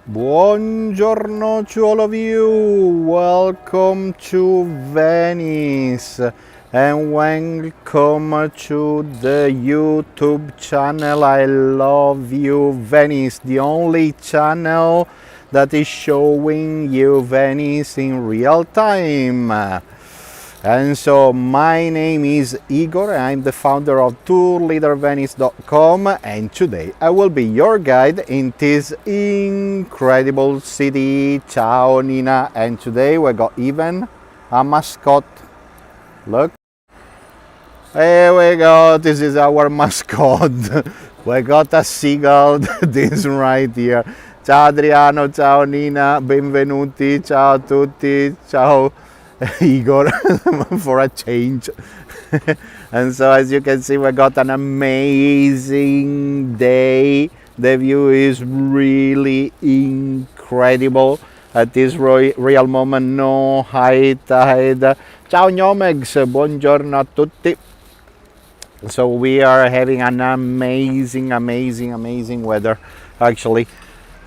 Buongiorno to all of you. Welcome to Venice and welcome to the YouTube channel. I love you, Venice, the only channel that is showing you Venice in real time. And so my name is Igor, I'm the founder of tourleadervenice.com, and today I will be your guide in this incredible city. Ciao Nina, and today we got even a mascot. Look, here we go, this is our mascot. We got a seagull, this right here. Ciao Adriano, ciao Nina, benvenuti, ciao a tutti, ciao Igor for a change. And so as you can see, we got an amazing day. The view is really incredible at this real moment. No high tide. Ciao Gnomegs, buongiorno a tutti. So we are having an amazing weather actually.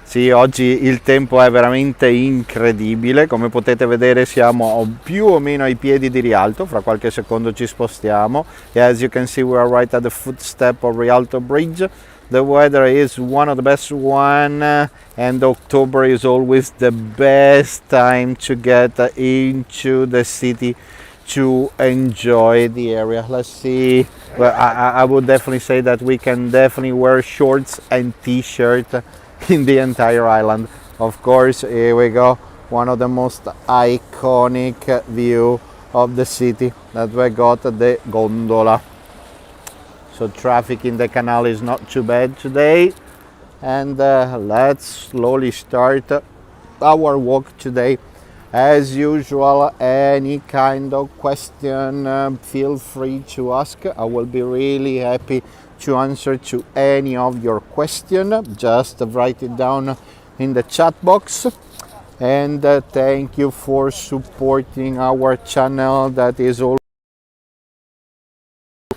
Sì, oggi il tempo è veramente incredibile, come potete vedere siamo più o meno ai piedi di Rialto, fra qualche secondo ci spostiamo. As you can see, we are right at the footstep of Rialto Bridge. The weather is one of the best one, and October is always the best time to get into the city to enjoy the area. Let's see. Well, I would definitely say that we can definitely wear shorts and t-shirt in the entire island. Of course, here we go, one of the most iconic view of the city that we got, the gondola. So traffic in the canal is not too bad today, and let's slowly start our walk today. As usual, any kind of question, feel free to ask. I will be really happy to answer to any of your question. Just write it down in the chat box. And thank you for supporting our channel. That is all.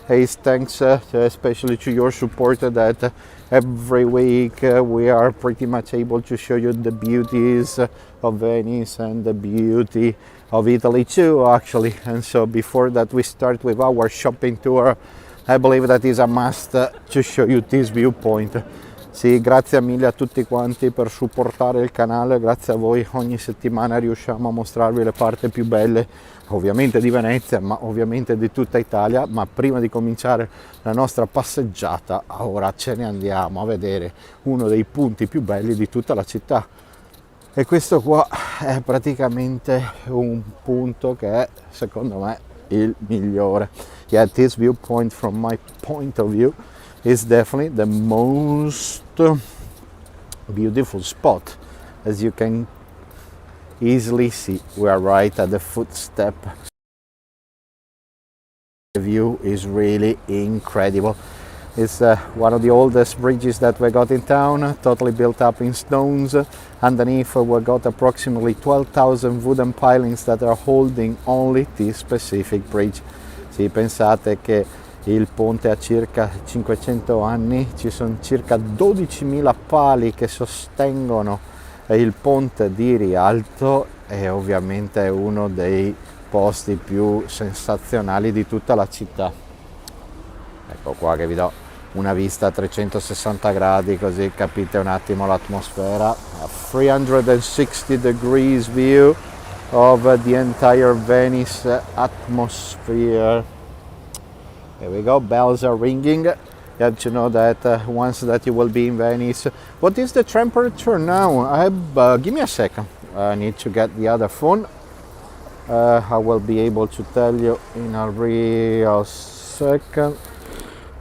Thanks especially to your support that every week we are pretty much able to show you the beauties of Venice and the beauty of Italy too, actually. And so before that we start with our shopping tour, I believe that is a must to show you this viewpoint. Sì, grazie mille a tutti quanti per supportare il canale, grazie a voi ogni settimana riusciamo a mostrarvi le parti più belle, ovviamente di Venezia, ma ovviamente di tutta Italia. Ma prima di cominciare la nostra passeggiata, ora ce ne andiamo a vedere uno dei punti più belli di tutta la città. E questo qua è praticamente un punto che è, secondo me, il migliore. Yeah, this viewpoint from my point of view is definitely the most beautiful spot. As you can easily see, we are right at the footstep. The view is really incredible. It's one of the oldest bridges that we got in town, totally built up in stones. Underneath we got approximately 12,000 wooden pilings that are holding only this specific bridge. Sì, pensate che il ponte ha circa 500 anni, ci sono circa 12.000 pali che sostengono il ponte di Rialto, e ovviamente è uno dei posti più sensazionali di tutta la città. Ecco qua che vi do una vista a 360 gradi, così capite un attimo l'atmosfera. A 360 degrees view of the entire Venice atmosphere. Here we go, bells are ringing. You have to know that once that you will be in Venice. What is the temperature now? Give me a second. I need to get the other phone. I will be able to tell you in a real second.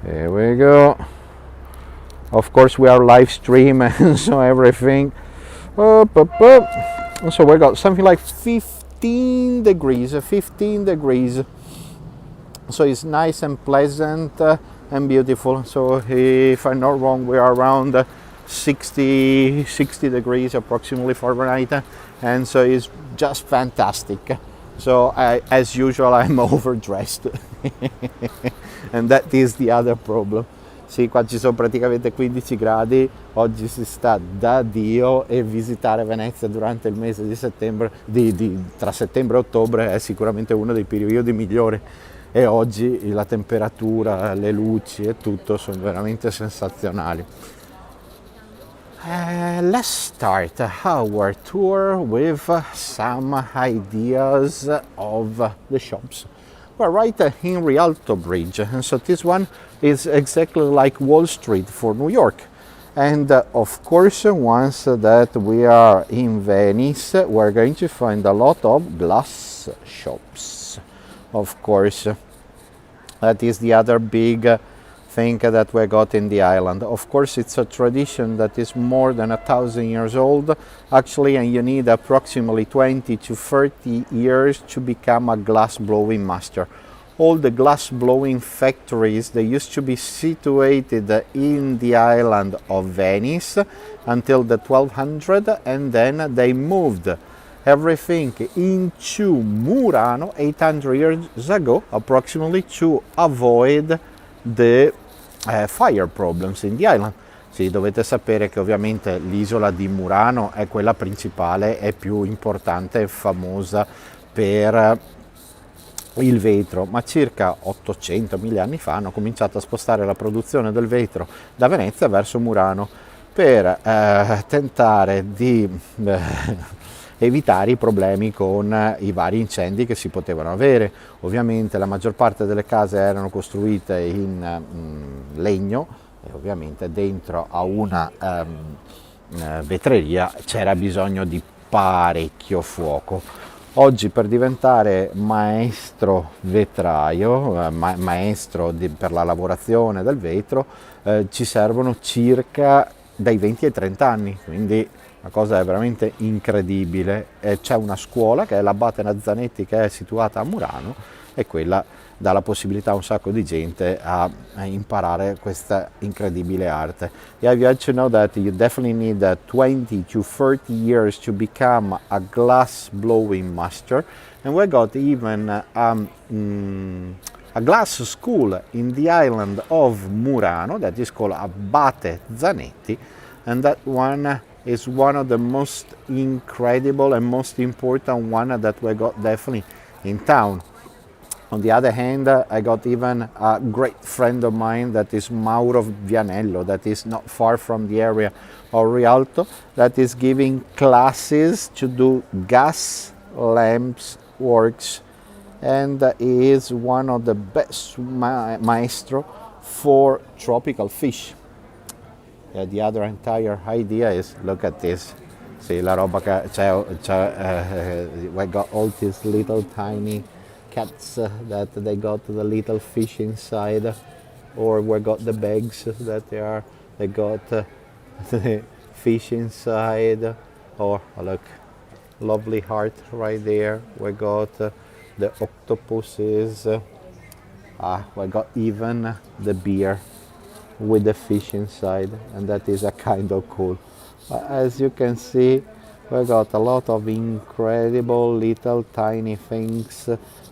Here we go. Of course we are live stream and so everything. So we got something like 15 degrees. So it's nice and pleasant and beautiful. So if I'm not wrong, we are around 60 degrees approximately Fahrenheit, and so it's just fantastic. So as usual, I'm overdressed and that is the other problem. Sì, qua ci sono praticamente 15 gradi, oggi si sta da Dio e visitare Venezia durante il mese di settembre, tra settembre e ottobre è sicuramente uno dei periodi migliori e oggi la temperatura, le luci e tutto sono veramente sensazionali. Let's start our tour with some ideas of the shops. We're right in Rialto Bridge, and so this one is exactly like Wall Street for New York. And of course, once that we are in Venice, we're going to find a lot of glass shops. Of course, that is the other big thing that we got in the island. Of course, it's a tradition that is more than 1,000 years old, actually, and you need approximately 20 to 30 years to become a glass blowing master. All the glass blowing factories, they used to be situated in the island of Venice until the 1200, and then they moved everything into Murano 800 years ago, approximately, to avoid the fire problems in the island. Sì, dovete sapere che ovviamente l'isola di Murano è quella principale e più importante e famosa per il vetro, ma circa 800.000 anni fa hanno cominciato a spostare la produzione del vetro da Venezia verso Murano per tentare di evitare i problemi con i vari incendi che si potevano avere. Ovviamente la maggior parte delle case erano costruite in legno e ovviamente dentro a una vetreria c'era bisogno di parecchio fuoco. Oggi per diventare maestro vetraio, maestro per la lavorazione del vetro, ci servono circa dai 20 ai 30 anni, quindi la cosa è veramente incredibile. C'è una scuola che è l'Abate Nazzanetti, che è situata a Murano, e quella dà la possibilità a un sacco di gente a imparare questa incredibile arte. Yeah, you have to know that you definitely need 20 to 30 years to become a glass blowing master, and we got even a glass school in the island of Murano that is called Abate Zanetti, and that one is one of the most incredible and most important one that we got definitely in town. On the other hand, I got even a great friend of mine that is Mauro Vianello, that is not far from the area of Rialto, that is giving classes to do gas lamps works, and he is one of the best maestro for tropical fish. Yeah, the other entire idea is, look at this. See, la roba che we got all these little tiny cats that they got the little fish inside, or we got the bags that they got the fish inside. Oh, look, lovely heart right there. We got the octopuses. We got even the beer with the fish inside, and that is a kind of cool. As you can see, we got a lot of incredible little tiny things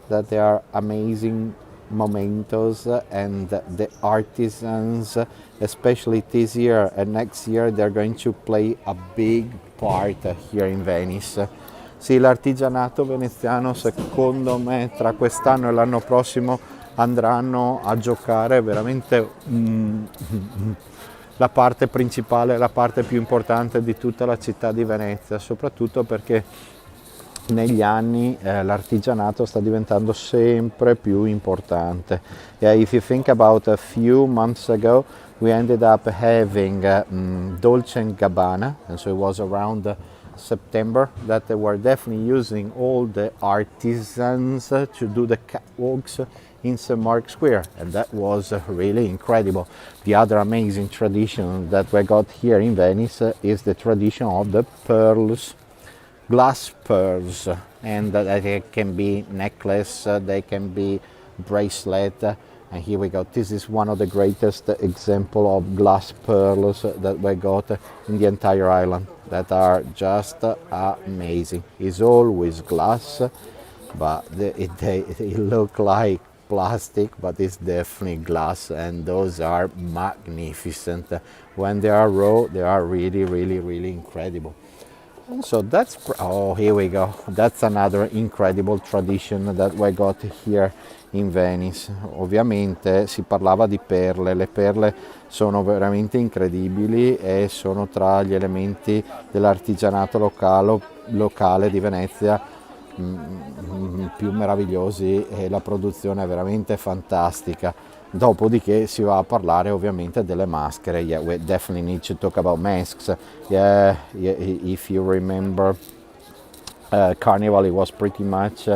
that they are amazing mementos, and the artisans, especially this year and next year, they're going to play a big part here in Venice. Sì, l'artigianato veneziano secondo me tra quest'anno e l'anno prossimo andranno a giocare veramente la parte principale, la parte più importante di tutta la città di Venezia, soprattutto perché negli anni l'artigianato sta diventando sempre più importante. Yeah, if you think about a few months ago, we ended up having Dolce & Gabbana, and so it was around September that they were definitely using all the artisans to do the catwalks in St. Mark's Square, and that was really incredible. The other amazing tradition that we got here in Venice is the tradition of the pearls, glass pearls, and they can be necklace, they can be bracelet, and here we go. This is one of the greatest example of glass pearls that we got in the entire island, that are just amazing. It's always glass, but they look like plastic, but it's definitely glass, and those are magnificent. When they are raw, they are really, really, really incredible. So that's, oh, here we go. That's another incredible tradition that we got here in Venice. Ovviamente si parlava di perle, le perle sono veramente incredibili e sono tra gli elementi dell'artigianato locale di Venezia più meravigliosi, e la produzione è veramente fantastica. Dopodiché si va a parlare ovviamente delle maschere. Yeah, we definitely need to talk about masks. Yeah, if you remember, Carnival, it was pretty much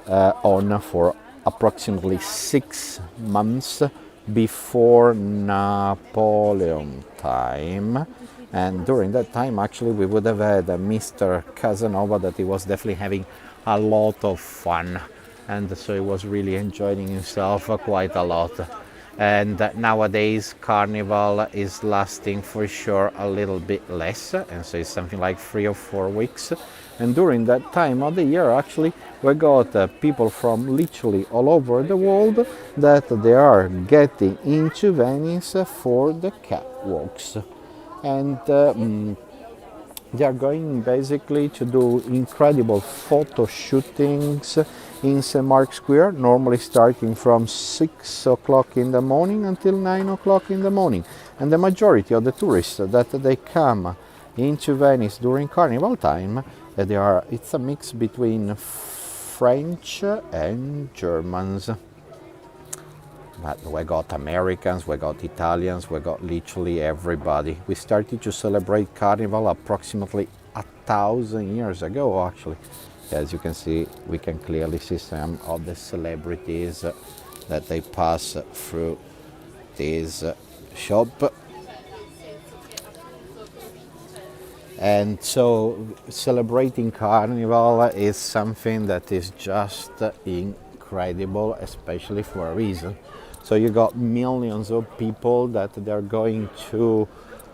on for approximately 6 months before Napoleon time. And during that time, actually, we would have had Mr. Casanova that he was definitely having a lot of fun. And so he was really enjoying himself quite a lot. And nowadays Carnival is lasting for sure a little bit less, and so it's something like 3 or 4 weeks. And during that time of the year, actually, we got people from literally all over the world that they are getting into Venice for the catwalks. And they are going basically to do incredible photo shootings in St. Mark's Square, normally starting from 6 o'clock in the morning until 9 o'clock in the morning. And the majority of the tourists that they come into Venice during Carnival time, it's a mix between French and Germans. But we got Americans, we got Italians, we got literally everybody. We started to celebrate Carnival approximately 1,000 years ago, actually. As you can see, we can clearly see some of the celebrities that they pass through this shop. And so celebrating Carnival is something that is just incredible, especially for a reason. So you got millions of people that they're going to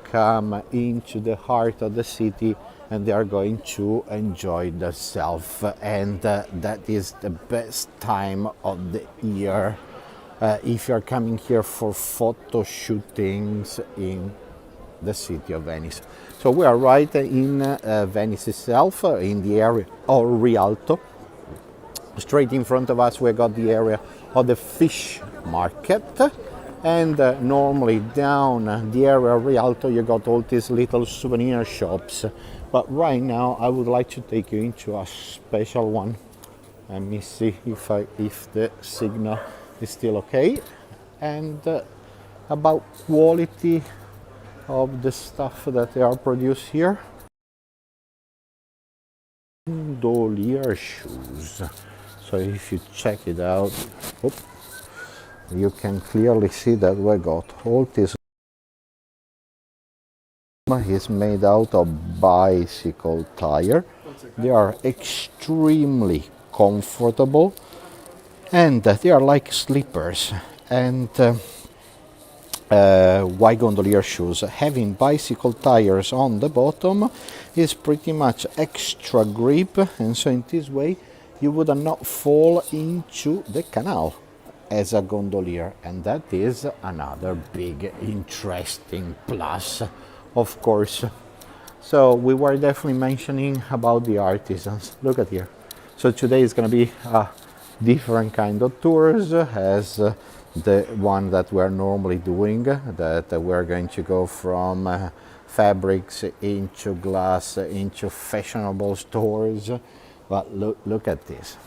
come into the heart of the city, and they are going to enjoy themselves, and that is the best time of the year if you're coming here for photo shootings in the city of Venice. So we are right in Venice itself, in the area of Rialto. Straight in front of us we got the area of the fish market, and normally down the area of Rialto you got all these little souvenir shops. But right now I would like to take you into a special one. Let me see if the signal is still okay. And about quality of the stuff that they are produced here. Gondolier shoes. So if you check it out, you can clearly see that we got all this. Is made out of bicycle tire. They are extremely comfortable, and they are like slippers. And why gondolier shoes? Having bicycle tires on the bottom is pretty much extra grip, and so in this way you would not fall into the canal as a gondolier, and that is another big interesting plus, of course. So we were definitely mentioning about the artisans. Look at here. So today is going to be a different kind of tours as the one that we're normally doing, that we're going to go from fabrics into glass into fashionable stores. But look at this.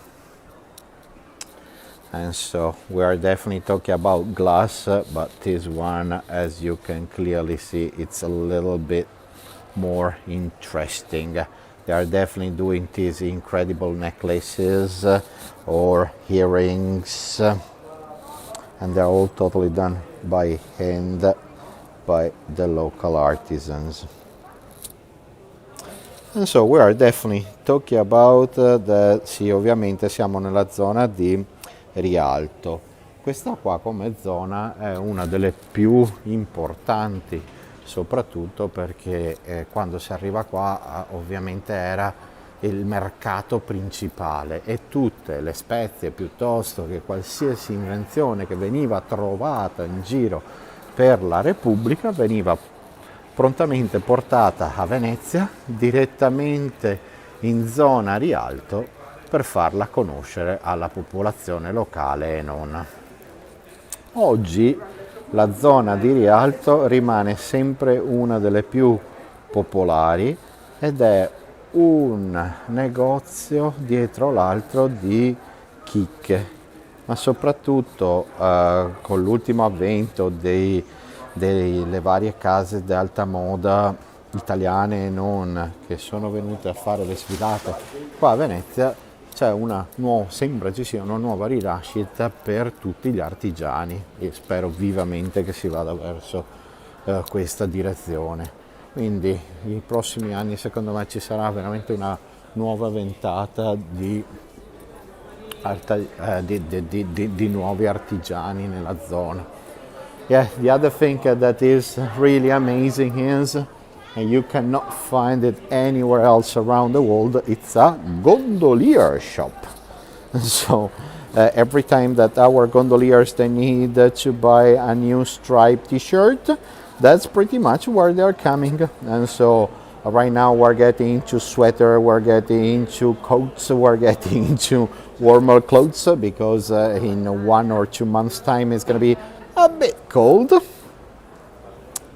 And so we are definitely talking about glass, but this one, as you can clearly see, it's a little bit more interesting. They are definitely doing these incredible necklaces or earrings, and they're all totally done by hand by the local artisans. And so we are definitely talking about sì, ovviamente siamo nella zona di Rialto. Questa qua come zona è una delle più importanti, soprattutto perché quando si arriva qua ovviamente era il mercato principale, e tutte le spezie piuttosto che qualsiasi invenzione che veniva trovata in giro per la Repubblica veniva prontamente portata a Venezia, direttamente in zona Rialto, per farla conoscere alla popolazione locale e non. Oggi la zona di Rialto rimane sempre una delle più popolari ed è un negozio dietro l'altro di chicche, ma soprattutto con l'ultimo avvento delle varie case di alta moda italiane e non, che sono venute a fare le sfilate qua a Venezia, sembra ci sia una nuova rinascita per tutti gli artigiani, e spero vivamente che si vada verso questa direzione. Quindi nei prossimi anni secondo me ci sarà veramente una nuova ventata di nuovi artigiani nella zona. Yeah, the other thing that is really amazing is, and you cannot find it anywhere else around the world, it's a gondolier shop. So every time that our gondoliers they need to buy a new striped t-shirt, that's pretty much where they're coming. And so right now we're getting into sweater, we're getting into coats, we're getting into warmer clothes because in 1 or 2 months time it's going to be a bit cold.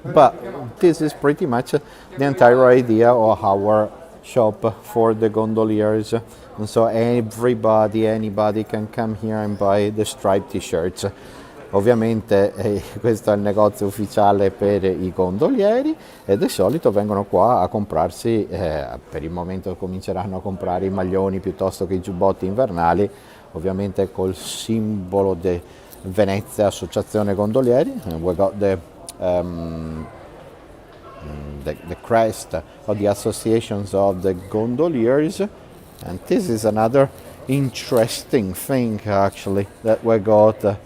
But this is pretty much the entire idea of our shop for the gondoliers. And so anybody can come here and buy the striped t-shirts. Ovviamente questo è il negozio ufficiale per i gondolieri e di solito vengono qua a comprarsi, per il momento cominceranno a comprare i maglioni piuttosto che i giubbotti invernali, ovviamente col simbolo di Venezia Associazione Gondolieri. We got the crest of the associations of the gondoliers, and this is another interesting thing actually that we got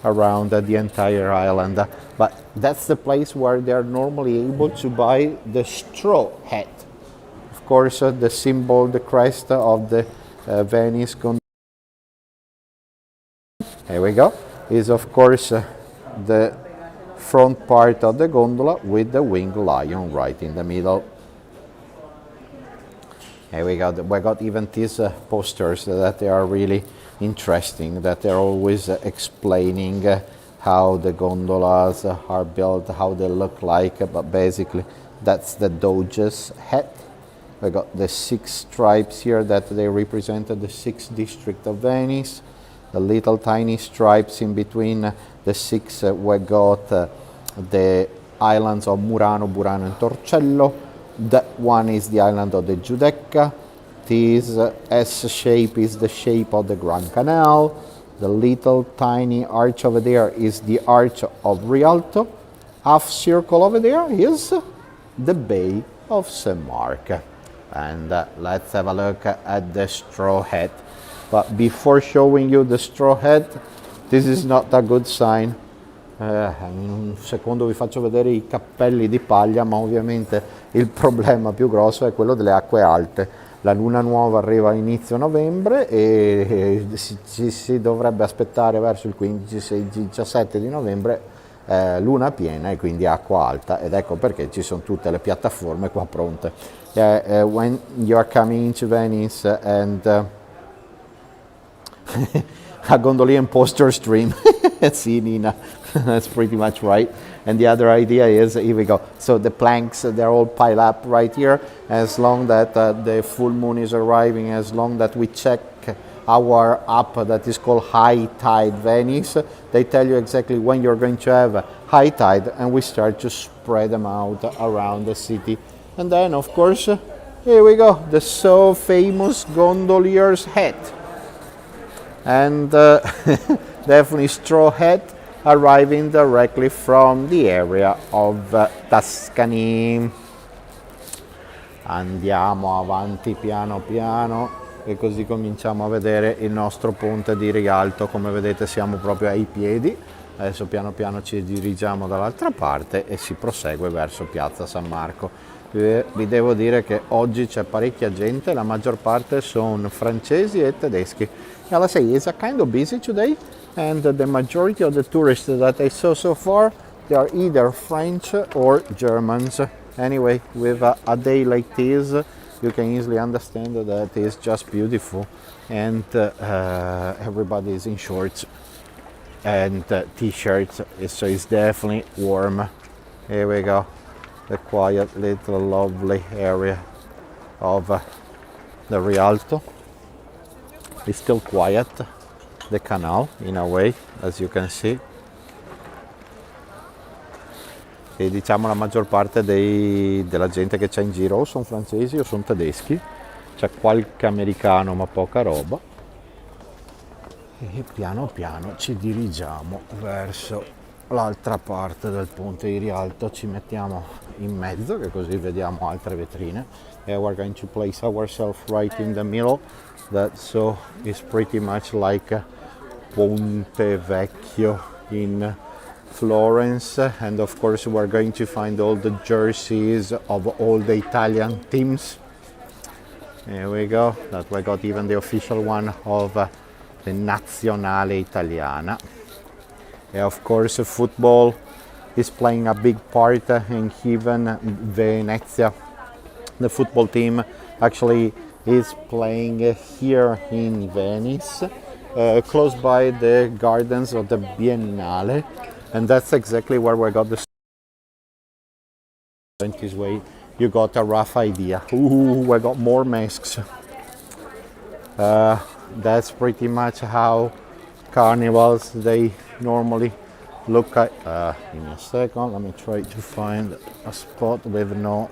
around the entire island. But that's the place where they're normally able to buy the straw hat. Of course, the symbol, the crest of the Venice gondola. Here we go. Is of course the front part of the gondola with the winged lion right in the middle. Here we go. We got even these posters that they are really interesting, that they're always explaining how the gondolas are built, how they look like, but basically that's the Doge's hat. We got the 6 stripes here that they represented the 6th district of Venice. The little tiny stripes in between the 6 we got the islands of Murano, Burano and Torcello. That one is the island of the Giudecca. This S shape is the shape of the Grand Canal. The little tiny arch over there is the arch of Rialto. Half circle over there is the Bay of St. Mark. And let's have a look at the straw hat. But before showing you the straw hat, this is not a good sign. In un secondo vi faccio vedere i cappelli di paglia, ma ovviamente il problema più grosso è quello delle acque alte. La luna nuova arriva a inizio novembre e si dovrebbe aspettare verso il 15-17 di novembre luna piena e quindi acqua alta, ed ecco perché ci sono tutte le piattaforme qua pronte. When you are coming into Venice and a gondolier imposter stream. See, Nina, that's pretty much right. And the other idea is, here we go. So the planks, they're all piled up right here. As long that the full moon is arriving, as long that we check our app that is called High Tide Venice, they tell you exactly when you're going to have high tide, and we start to spread them out around the city. And then, of course, here we go, the so famous gondolier's hat. And definitely straw hat arriving directly from the area of Tuscany. Andiamo avanti piano piano e così cominciamo a vedere il nostro ponte di Rialto. Come vedete siamo proprio ai piedi. Adesso piano piano ci dirigiamo dall'altra parte e si prosegue verso Piazza San Marco. Vi devo dire che oggi c'è parecchia gente, la maggior parte sono francesi e tedeschi. Yeah, let's say it's a kind of busy today, and the majority of the tourists that I saw so far, they are either French or Germans. Anyway, with a day like this, you can easily understand that it's just beautiful, and everybody is in shorts and t-shirts, so it's definitely warm. Here we go, the quiet little lovely area of the Rialto. It's still quiet, the canal in a way, as you can see. E diciamo la maggior parte della gente che c'è in giro o sono francesi o sono tedeschi, c'è qualche americano ma poca roba. E piano piano ci dirigiamo verso l'altra parte del ponte di Rialto, ci mettiamo in mezzo che così vediamo altre vetrine. And we're going to place ourselves right in the middle, that so it's pretty much like Ponte Vecchio in Florence, and of course we're going to find all the jerseys of all the Italian teams. Here we go, that we got even the official one of the Nazionale Italiana. And of course football is playing a big part in even Venezia. The football team actually is playing here in Venice, close by the gardens of the Biennale, and that's exactly where we got the this way. You got a rough idea. Ooh, we got more masks. That's pretty much how carnivals they normally look at. Give me a second, let me try to find a spot with no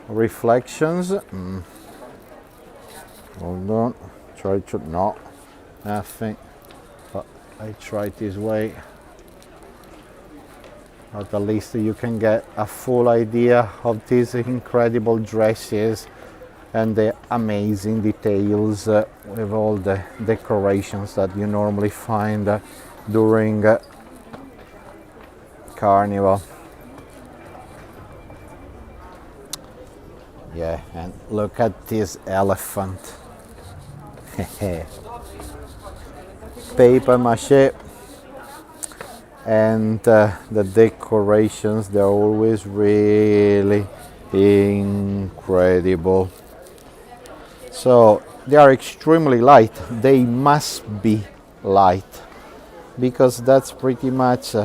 reflections. Hold on, try to no, nothing, but I try this way. At least you can get a full idea of these incredible dresses and the amazing details with all the decorations that you normally find during Carnival. Yeah, and look at this elephant. Paper mache. And the decorations, they're always really incredible. So they are extremely light. They must be light, because that's pretty much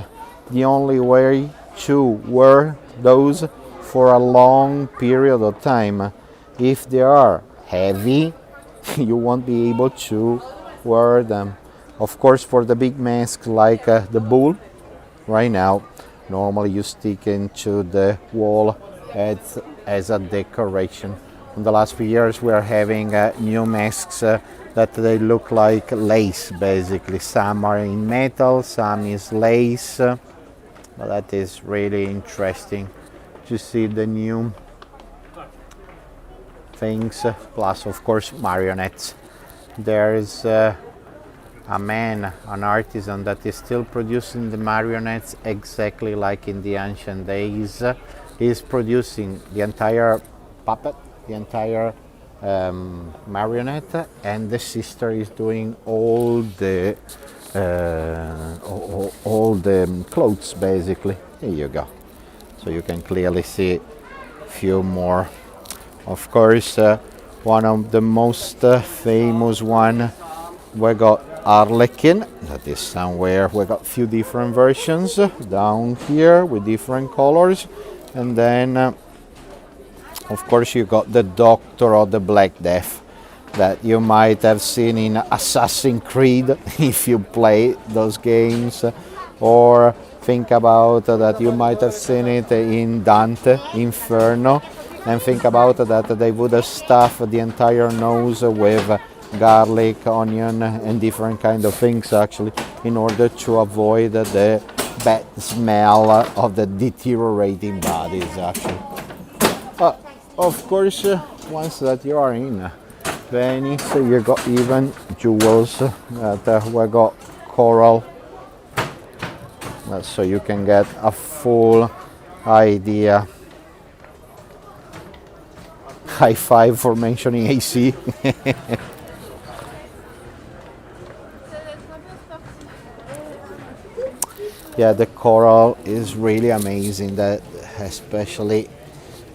the only way to wear those for a long period of time. If they are heavy, you won't be able to wear them. Of course, for the big masks like the bull, right now, normally you stick into the wall as a decoration. In the last few years, we are having new masks that they look like lace, basically. Some are in metal, some is lace. But that is really interesting to see the new things. Plus, of course, marionettes. There's a man, an artisan that is still producing the marionettes exactly like in the ancient days. He's producing the entire puppet, the entire marionette, and the sister is doing all the clothes, basically. Here you go. So you can clearly see a few more. Of course, one of the most famous one, we got Arlequin, that is somewhere. We got a few different versions down here with different colors, and then of course you got the Doctor of the Black Death that you might have seen in Assassin's Creed if you play those games, or think about that you might have seen it in Dante Inferno, and think about that they would have stuffed the entire nose with garlic, onion, and different kind of things, actually, in order to avoid the bad smell of the deteriorating bodies, actually. Of course, once that you are in Venice, you got even jewels that we got coral, so you can get a full idea High five for mentioning AC. Yeah, the coral is really amazing. That especially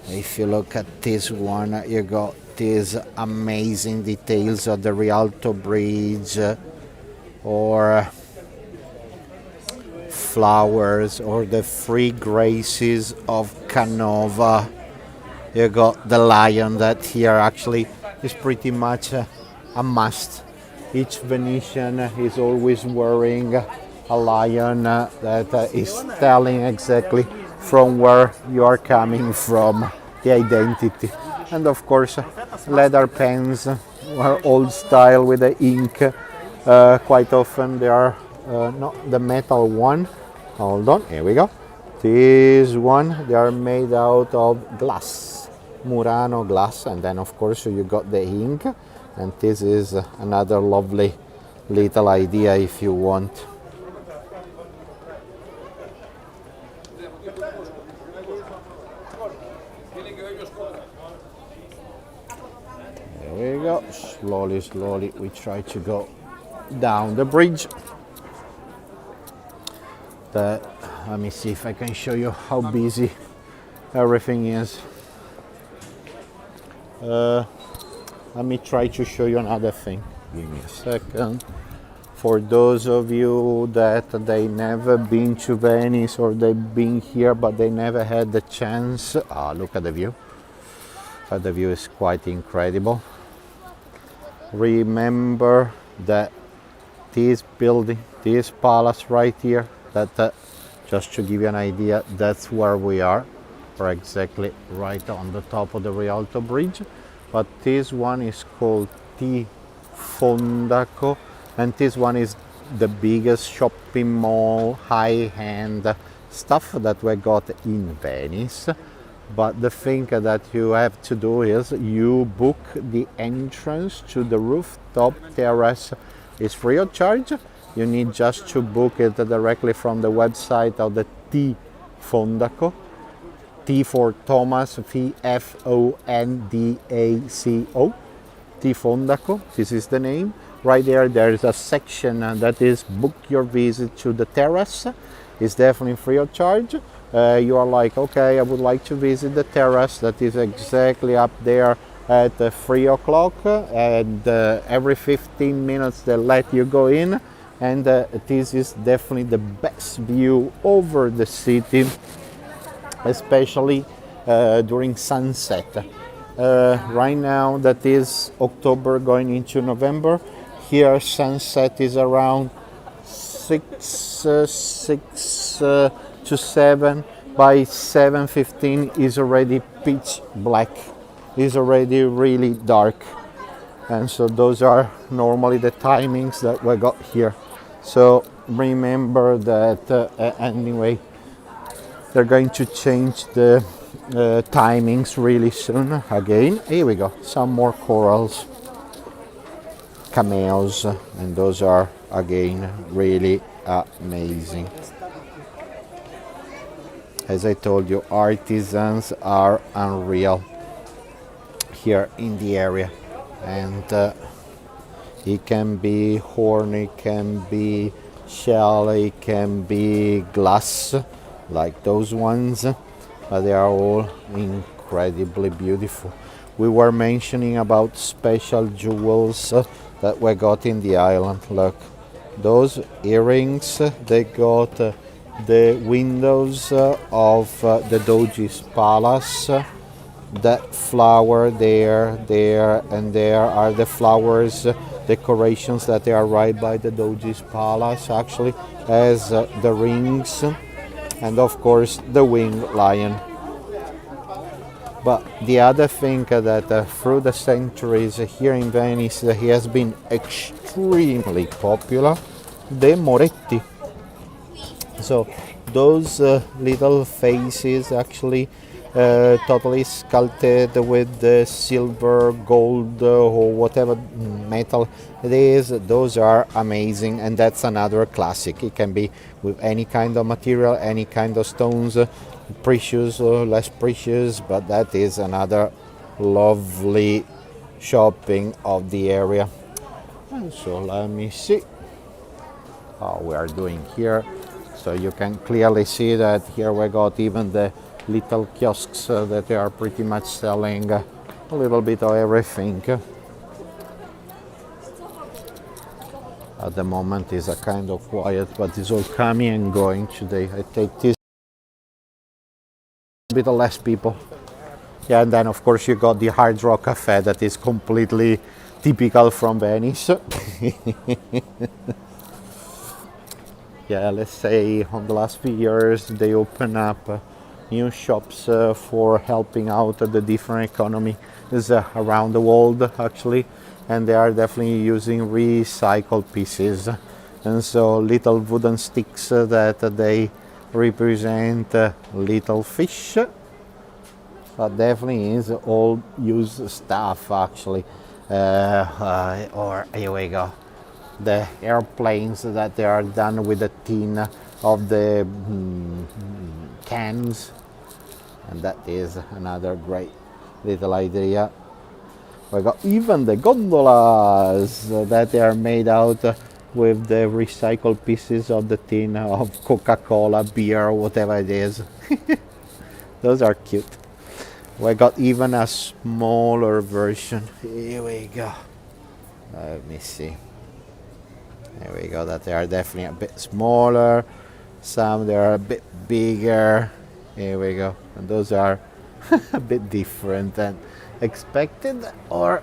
if you look at this one, you got these amazing details of the Rialto bridge, or flowers, or the free graces of Canova. You got the lion that here actually is pretty much a must. Each Venetian is always wearing a lion that is telling exactly from where you are coming from, the identity. And of course, leather pens are old style with the ink. Quite often they are not the metal one. Hold on, here we go. This one, they are made out of glass, Murano glass, and then of course you got the ink. And this is another lovely little idea if you want. There we go. Slowly, slowly, we try to go down the bridge. Let me see if I can show you how busy everything is. Let me try to show you another thing. Give me a second. For those of you that they never been to Venice, or they've been here but they never had the chance, look at the view. The view is quite incredible. Remember that this building, this palace right here, that just to give you an idea, that's where we are. We're exactly right on the top of the Rialto bridge. But this one is called Fondaco, and this one is the biggest shopping mall, high-end stuff that we got in Venice. But the thing that you have to do is you book the entrance to the rooftop terrace. It's free of charge. You need just to book it directly from the website of the Fondaco. T for Thomas, Fondaco, Fondaco, this is the name. Right there, there is a section that is book your visit to the terrace. It's definitely free of charge. You are like, okay, I would like to visit the terrace that is exactly up there at 3 o'clock, and every 15 minutes they let you go in, and this is definitely the best view over the city, especially during sunset. Right now that is October going into November. Here sunset is around 6 to 7. By 7:15 is already pitch black. Is already really dark. And so those are normally the timings that we got here. So remember that anyway, they're going to change the timings really soon again. Here we go, some more corals, cameos, and those are again really amazing. As I told you, artisans are unreal here in the area, and it can be horn, it can be shell, it can be glass, like those ones, but they are all incredibly beautiful. We were mentioning about special jewels that we got in the island. Look, those earrings, they got the windows of the Doge's palace. That flower there, and there are the flowers decorations that they are right by the Doge's palace, actually, as the rings, and of course the winged lion. But the other thing that through the centuries here in Venice he has been extremely popular, the Moretti. So those little faces actually totally sculpted with the silver, gold, or whatever metal it is. Those are amazing, and that's another classic. It can be with any kind of material, any kind of stones, precious or less precious, but that is another lovely shopping of the area. And so let me see how we are doing here. So you can clearly see that here we got even the little kiosks that they are pretty much selling a little bit of everything. At the moment is a kind of quiet, but it's all coming and going today. I take this a bit less people. Yeah, and then of course you got the Hard Rock Cafe that is completely typical from Venice. Yeah, let's say on the last few years they open up new shops for helping out the different economies around the world actually, and they are definitely using recycled pieces, and so little wooden sticks that they represent little fish, but definitely is all used stuff actually. Or here we go, the airplanes that they are done with the tin of the cans, and that is another great little idea. We got even the gondolas that they are made out with the recycled pieces of the tin of Coca-Cola, beer, whatever it is. Those are cute. We got even a smaller version. Here we go. Let me see. There we go, that they are definitely a bit smaller. Some they are a bit bigger. Here we go. And those are a bit different than expected. Or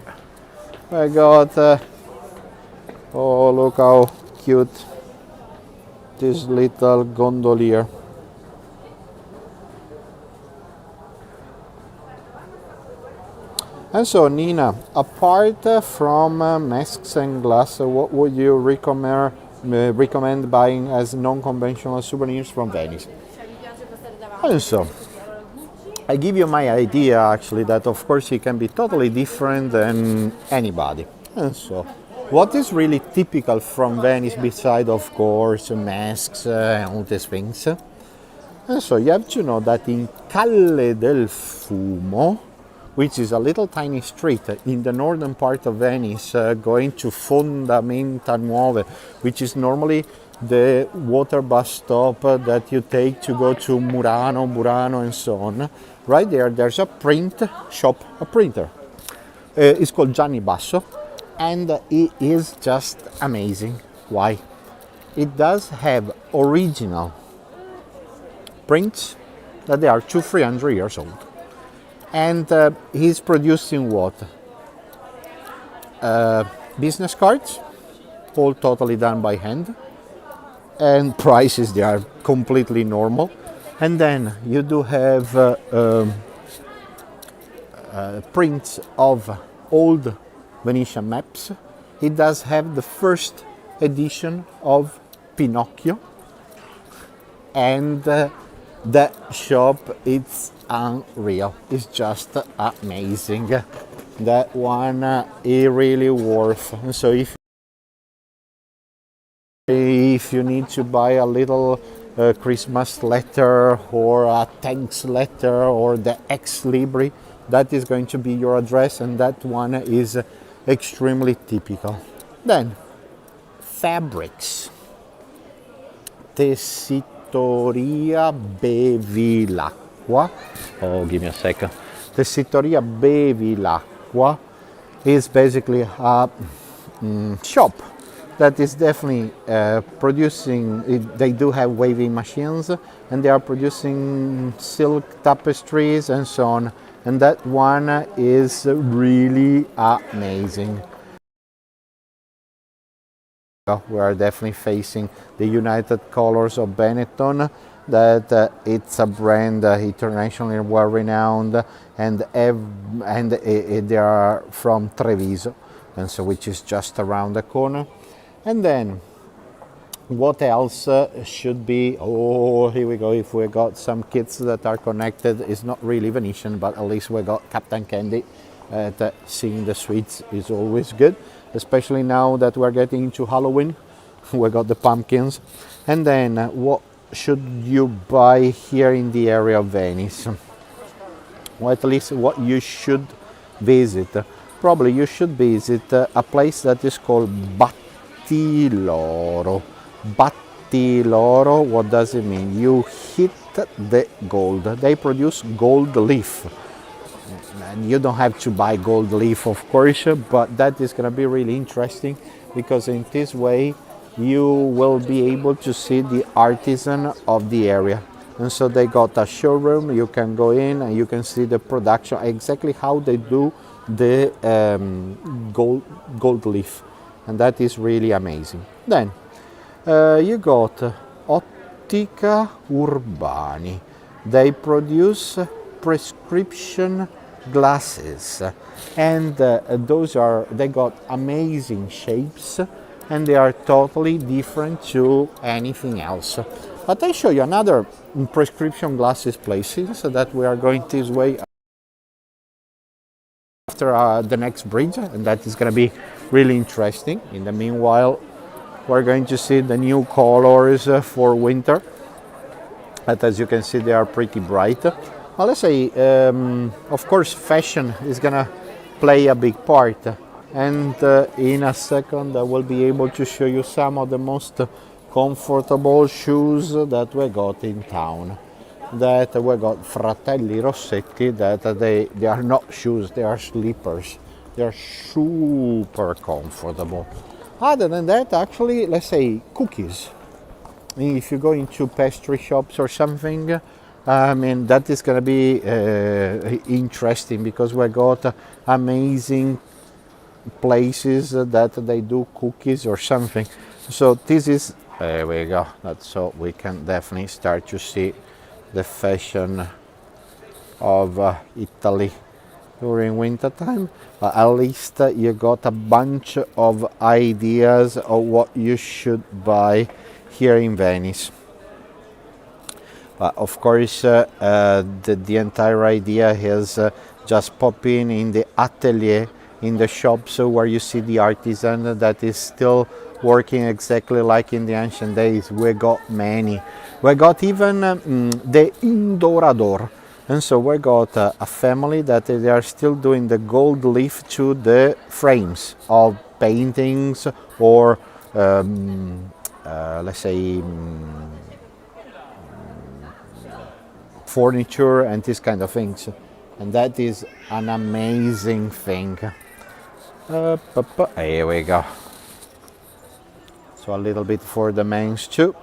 I got, oh look how cute this little gondolier. And so Nina, apart from masks and glass, what would you recommend buying as non-conventional souvenirs from Venice? And so I give you my idea actually that of course it can be totally different than anybody. And so what is really typical from Venice beside of course masks and all these things? And so you have to know that in Calle del Fumo, which is a little tiny street in the northern part of Venice, going to Fondamenta Nuove, which is normally the water bus stop that you take to go to Murano, Burano, and so on. Right there, there's a print shop, a printer. It's called Gianni Basso, and it is just amazing. Why? It does have original prints that they are 200-300 years old. And he's producing what? Business cards, all totally done by hand, and prices they are completely normal. And then you do have prints of old Venetian maps. He does have the first edition of Pinocchio, and that shop, it's unreal. It's just amazing. That one is really worth. And so if you need to buy a little Christmas letter or a thanks letter or the ex libri, that is going to be your address, and that one is extremely typical. Then fabrics. Tessitoria Bevilacqua. Oh, give me a second. Tessitoria Bevilacqua is basically a shop that is definitely producing. They do have weaving machines, and they are producing silk tapestries and so on. And that one is really amazing. We are definitely facing the United Colors of Benetton, that it's a brand internationally well renowned, and they are from Treviso, and so which is just around the corner. And then what else should be? Oh, here we go. If we got some kids that are connected, it's not really Venetian, but at least we got Captain Candy. That seeing the sweets is always good, especially now that we're getting into Halloween. We got the pumpkins. And then what should you buy here in the area of Venice? Or at least what you should visit, probably you should visit a place that is called Battiloro. Battiloro, what does it mean? You hit the gold. They produce gold leaf. And you don't have to buy gold leaf, of course, but that is going to be really interesting because in this way you will be able to see the artisan of the area. And so they got a showroom, you can go in and you can see the production, exactly how they do the gold leaf. And that is really amazing. Then you got Ottica Urbani. They produce prescription glasses, and they got amazing shapes, and they are totally different to anything else. But I show you another prescription glasses places so that we are going this way after the next bridge, and that is going to be really interesting. In the meanwhile, we're going to see the new colors for winter, but as you can see they are pretty bright. Well, let's say, of course, fashion is gonna play a big part, and in a second I will be able to show you some of the most comfortable shoes that we got in town. That we got Fratelli Rossetti, that they are not shoes, they are slippers. They are super comfortable. Other than that, actually, let's say cookies. If you go into pastry shops or something, I mean, that is going to be interesting because we got amazing places that they do cookies or something. So this is, there we go. That's so we can definitely start to see the fashion of Italy during winter time. At least you got a bunch of ideas of what you should buy here in Venice. Of course, the entire idea is just pop in the Atelier, in the shops where you see the artisan that is still working exactly like in the ancient days. We got many. We got even the Indorador. And so we got a family that they are still doing the gold leaf to the frames of paintings or let's say furniture and these kind of things, and that is an amazing thing. Here we go. So a little bit for the men's too,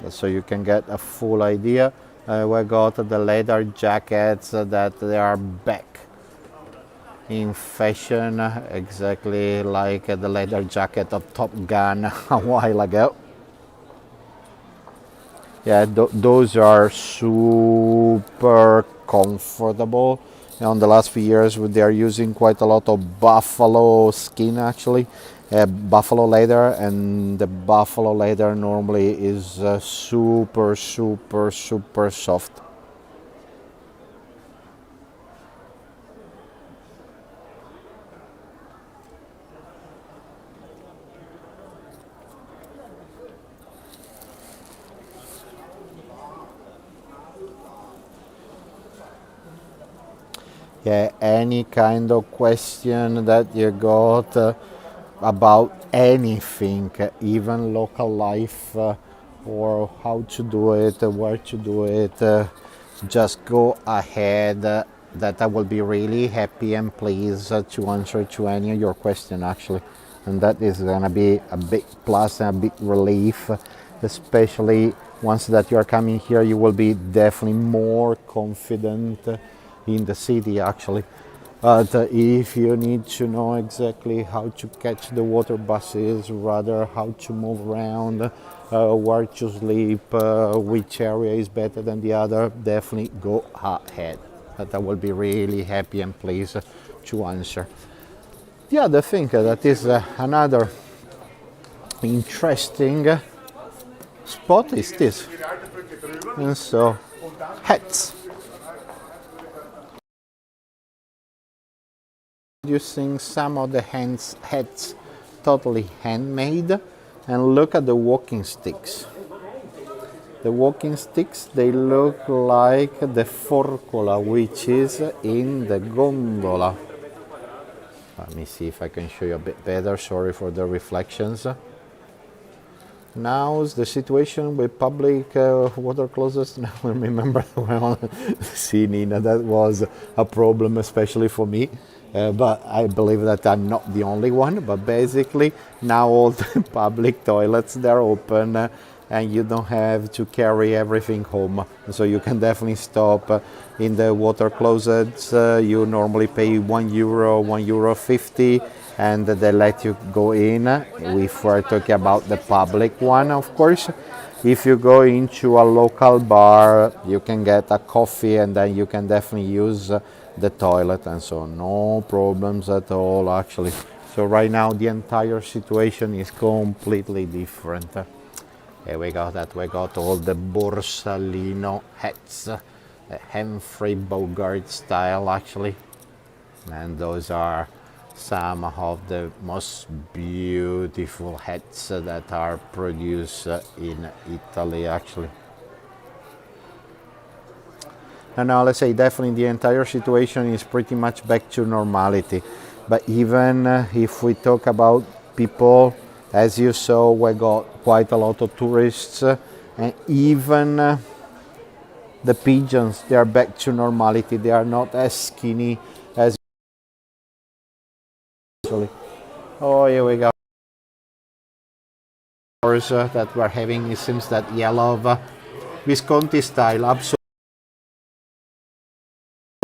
so you can get a full idea. We got the leather jackets that they are back in fashion, exactly like the leather jacket of Top Gun a while ago. Yeah, those are super comfortable. On the last few years, they are using quite a lot of buffalo skin, actually, buffalo leather, and the buffalo leather normally is super soft. Yeah, any kind of question that you got about anything, even local life or how to do it, where to do it, just go ahead. That I will be really happy and pleased to answer to any of your question, actually. And that is gonna be a big plus and a big relief, especially once that you are coming here. You will be definitely more confident in the city, actually. But if you need to know exactly how to catch the water buses, rather how to move around, where to sleep, which area is better than the other, definitely go ahead. But I will be really happy and pleased to answer. The other thing that is another interesting spot is this. And so, hats. Using some of the hats totally handmade, and look at the walking sticks. The walking sticks, they look like the forcola which is in the gondola. Let me see if I can show you a bit better. Sorry for the reflections. Now's the situation with public water closets. Now I remember when see Nina, that was a problem, especially for me. But I believe that I'm not the only one. But basically, now all the public toilets, they're open, and you don't have to carry everything home. So you can definitely stop in the water closets. You normally pay €1, €1.50, and they let you go in. If we're talking about the public one, of course. If you go into a local bar, you can get a coffee, and then you can definitely use the toilet, and so no problems at all, actually. So right now the entire situation is completely different. Here we got that. We got all the Borsalino hats, Humphrey Bogart style, actually, and those are some of the most beautiful hats that are produced in Italy, actually. And now let's say definitely the entire situation is pretty much back to normality. But even if we talk about people, as you saw, we got quite a lot of tourists, and even the pigeons, they are back to normality. They are not as skinny as usually. Oh, here we go. That we're having, it seems that yellow Visconti style, absolutely.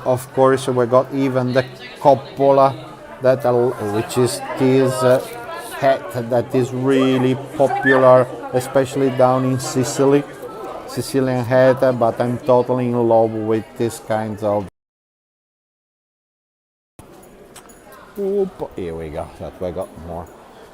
Of course, we got even the coppola, that which is this hat that is really popular, especially down in Sicily, Sicilian hat. But I'm totally in love with this kind of. Oop, here we go. That we got more.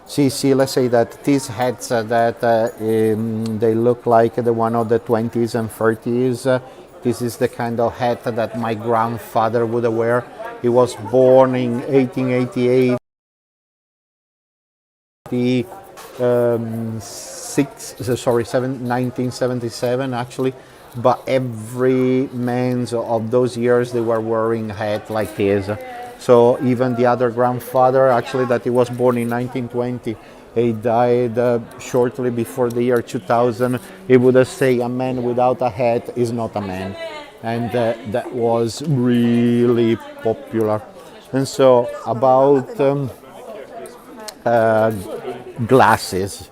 See, let's say that these hats that they look like the one of the 20s and 30s. This is the kind of hat that my grandfather would wear. He was born in 1888. 1977 actually, but every man of those years they were wearing a hat like this. So even the other grandfather, actually, that he was born in 1920, he died shortly before the year 2000. He would say a man without a hat is not a man, and that was really popular. And so about glasses,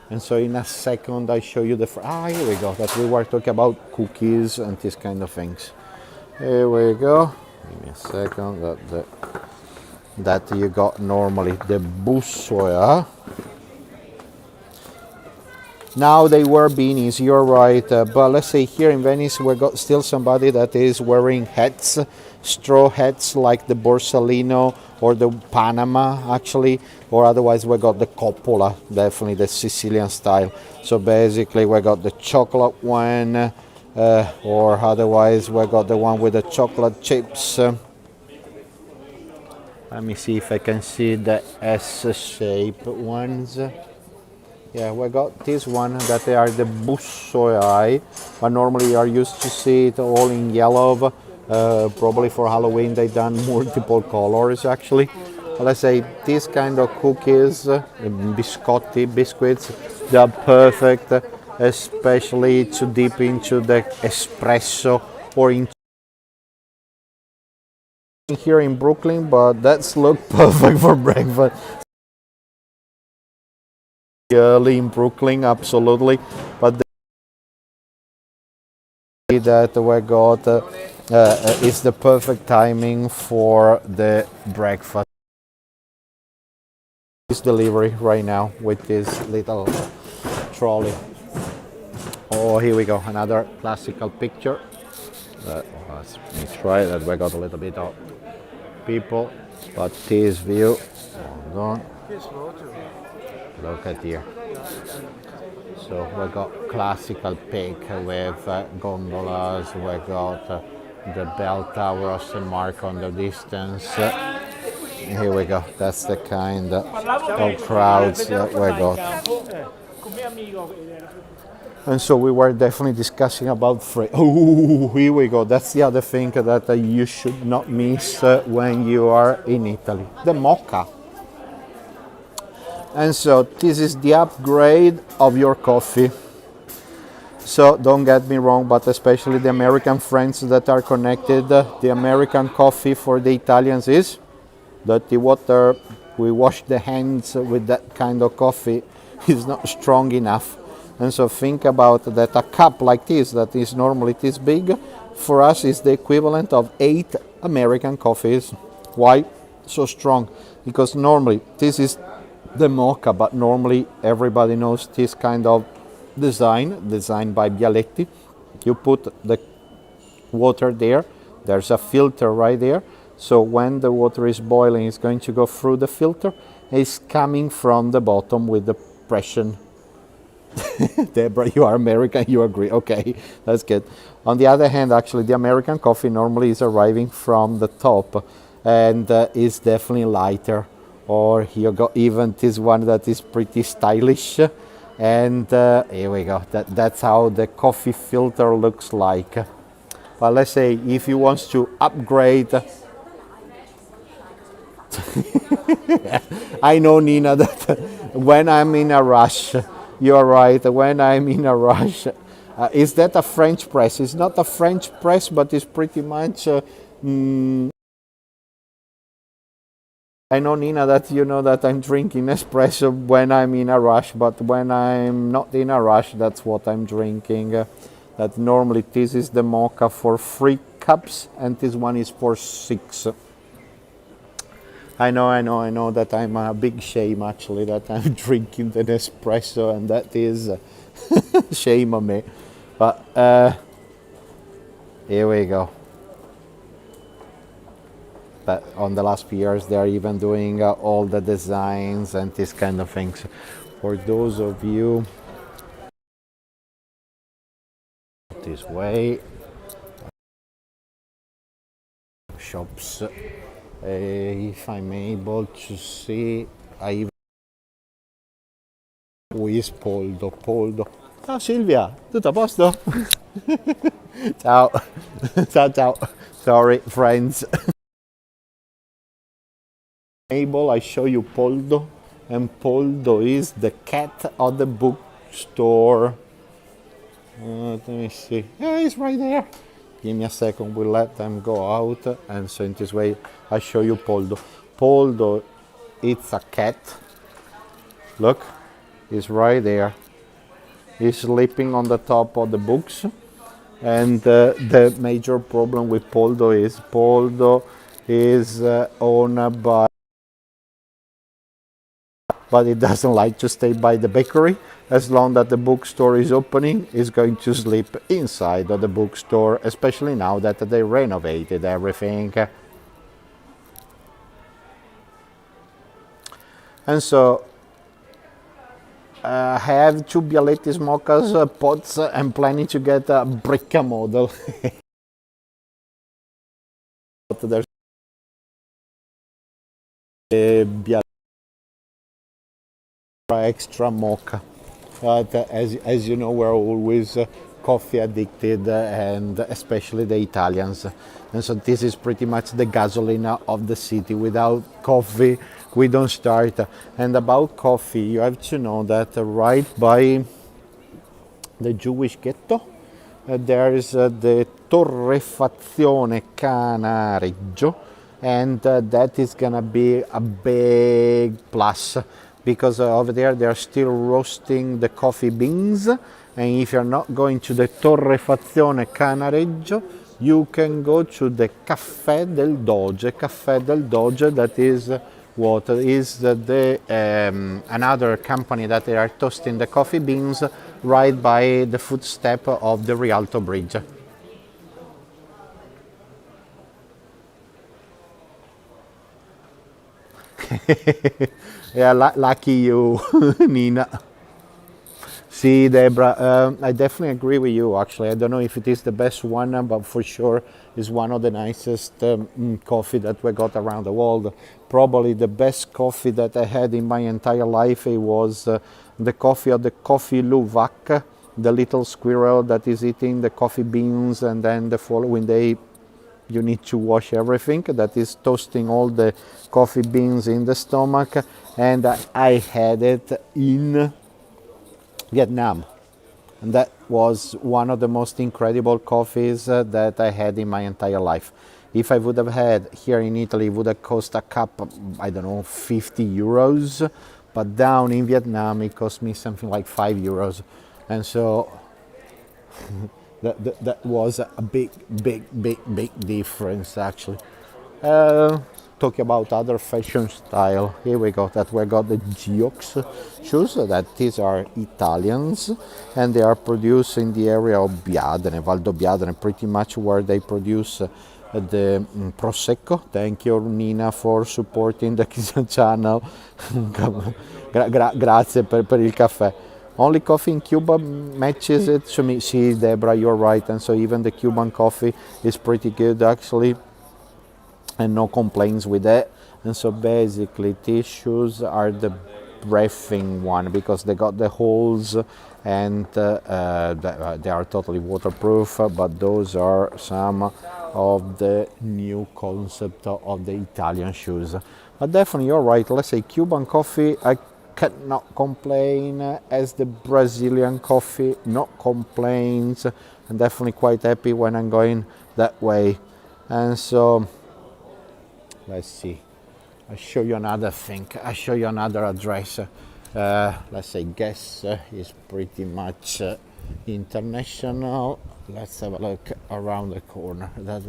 and so in a second I show you the here we go, that we were talking about cookies and these kind of things. Here we go. Give me a second. That you got normally the bussoia. Now they wear beanies, you're right, but let's say here in Venice we got still somebody that is wearing hats, straw hats like the Borsalino or the Panama, actually, or otherwise we got the coppola, definitely the Sicilian style. So basically we got the chocolate one, or otherwise we got the one with the chocolate chips. Let me see if I can see the S-shaped ones. Yeah, we got this one that they are the bussoia, but normally you are used to see it all in yellow. Probably for Halloween they done multiple colors, actually. But let's say this kind of cookies, biscuits, they are perfect, especially to dip into the espresso or in here in Brooklyn, but that's look perfect for breakfast. Early in Brooklyn, absolutely, but that we got is the perfect timing for the breakfast. This delivery right now with this little trolley. Oh, here we go, another classical picture. Let me try that. We got a little bit of people, but this view, hold on. Look at here. So we got classical peak with gondolas. We got the bell tower of St. Mark on the distance. Here we go. That's the kind of crowds that we got. And so we were definitely discussing about oh, here we go. That's the other thing that you should not miss when you are in Italy. The mocha. And so this is the upgrade of your coffee. So don't get me wrong, but especially the American friends that are connected, the American coffee for the Italians is dirty water. We wash the hands with that kind of coffee. Is not strong enough. And so think about that a cup like this that is normally this big, for us is the equivalent of 8 American coffees. Why so strong? Because normally this is the mocha, but normally everybody knows this kind of designed by Bialetti. You put the water there, there's a filter right there, so when the water is boiling it's going to go through the filter. It's coming from the bottom with the pressure. Deborah, you are American, you agree? Okay, that's good. On the other hand, actually the American coffee normally is arriving from the top and is definitely lighter. Or you got even this one that is pretty stylish, and here we go. That's how the coffee filter looks like. But let's say if you want to upgrade, I know, Nina, that when I'm in a rush, you're right, when I'm in a rush, is that a French press? It's not a French press, but it's pretty much I know, Nina, that you know that I'm drinking espresso when I'm in a rush, but when I'm not in a rush, that's what I'm drinking. That normally this is the mocha for 3 cups, and this one is for 6. I know that I'm a big shame actually that I'm drinking the espresso, and that is shame on me. But here we go. But on the last few years they're even doing all the designs and these kind of things. For those of you this way, shops, if I'm able to see, I even who is Poldo. Ciao Silvia, tutto a posto? Ciao. Ciao. Sorry friends. I show you Poldo, and Poldo is the cat of the bookstore. Let me see. Yeah, he's right there. Give me a second, we'll let them go out, and so in this way I show you Poldo. Poldo, it's a cat. Look, he's right there. He's sleeping on the top of the books, and the major problem with Poldo is owned by, but it doesn't like to stay by the bakery. As long as the bookstore is opening, it's going to sleep inside of the bookstore, especially now that they renovated everything. And so I have 2 Bialetti smokers pots. I'm planning to get a Bricca model. There's a Bialetti extra mocha. But as you know, we're always coffee addicted, and especially the Italians. And so this is pretty much the gasoline of the city. Without coffee, we don't start. And about coffee, you have to know that right by the Jewish ghetto, there is the Torrefazione Canareggio, and that is gonna be a big plus, because over there they are still roasting the coffee beans. And if you're not going to the Torrefazione Canareggio, you can go to the Caffè del Doge. Caffè del Doge, that is what is another company that they are toasting the coffee beans right by the footstep of the Rialto bridge. Yeah, lucky you, Nina. See, Debra, I definitely agree with you, actually. I don't know if it is the best one, but for sure it's one of the nicest coffee that we got around the world. Probably the best coffee that I had in my entire life, it was the coffee of the Coffee Luwak the little squirrel that is eating the coffee beans, and then the following day you need to wash everything, that is toasting all the coffee beans in the stomach. And I had it in Vietnam, and that was one of the most incredible coffees that I had in my entire life. If I would have had here in Italy, it would have cost a cup, I don't know, 50 euros, but down in Vietnam it cost me something like 5 euros. And so that was a big difference actually. Talking about other fashion style, here we go, that we got the Geox shoes, that these are Italians, and they are produced in the area of Biadene, Valdobbiadene, pretty much where they produce the Prosecco. Thank you Nina for supporting the channel. Grazie per il caffè. Only coffee in Cuba matches it to me. See, Deborah, you're right. And so even the Cuban coffee is pretty good actually, and no complaints with that. And so basically these shoes are the breathing one because they got the holes, and they are totally waterproof, but those are some of the new concept of the Italian shoes. But definitely you're right, let's say Cuban coffee, I cannot complain, as the Brazilian coffee, no complaints. I'm definitely quite happy when I'm going that way. And so let's see, I'll show you another thing, I'll show you another address. Let's say Guess is pretty much international. Let's have a look around the corner that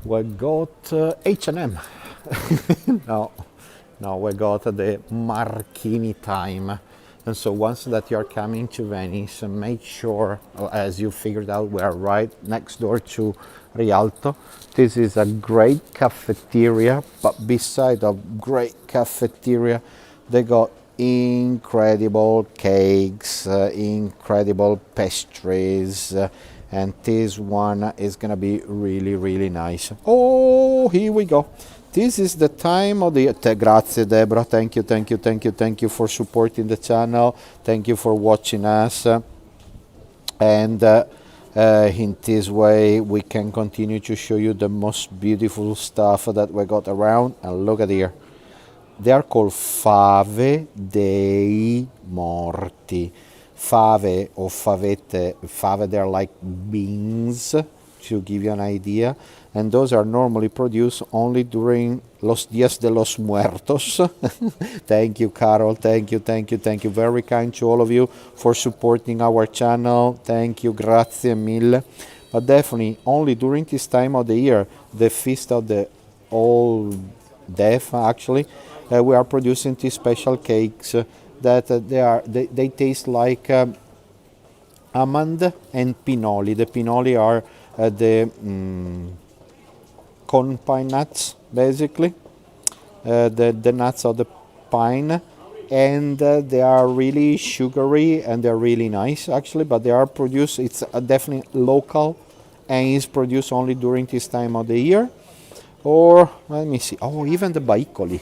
we got H&M. no, we got the Marchini time. And so once that you're coming to Venice, make sure, as you figured out, we are right next door to Rialto. This is a great cafeteria, but beside a great cafeteria, they got incredible cakes, incredible pastries, and this one is gonna be really nice. Oh, here we go. This is the time of the grazie Deborah, thank you for supporting the channel, thank you for watching us, and in this way we can continue to show you the most beautiful stuff that we got around. And look at here, they are called fave dei morti. Fave or favette, fave, they're like beans, to give you an idea, and those are normally produced only during Los Días de los Muertos. Thank you, Carol, thank you, very kind to all of you for supporting our channel, thank you, grazie mille. But definitely only during this time of the year, the feast of the old death actually, we are producing these special cakes that they taste like almond and pinoli. The pinoli are the corn pine nuts, basically, the nuts of the pine, and they are really sugary and they're really nice actually, but they are produced, it's definitely local, and is produced only during this time of the year. Or let me see, oh, even the baicoli,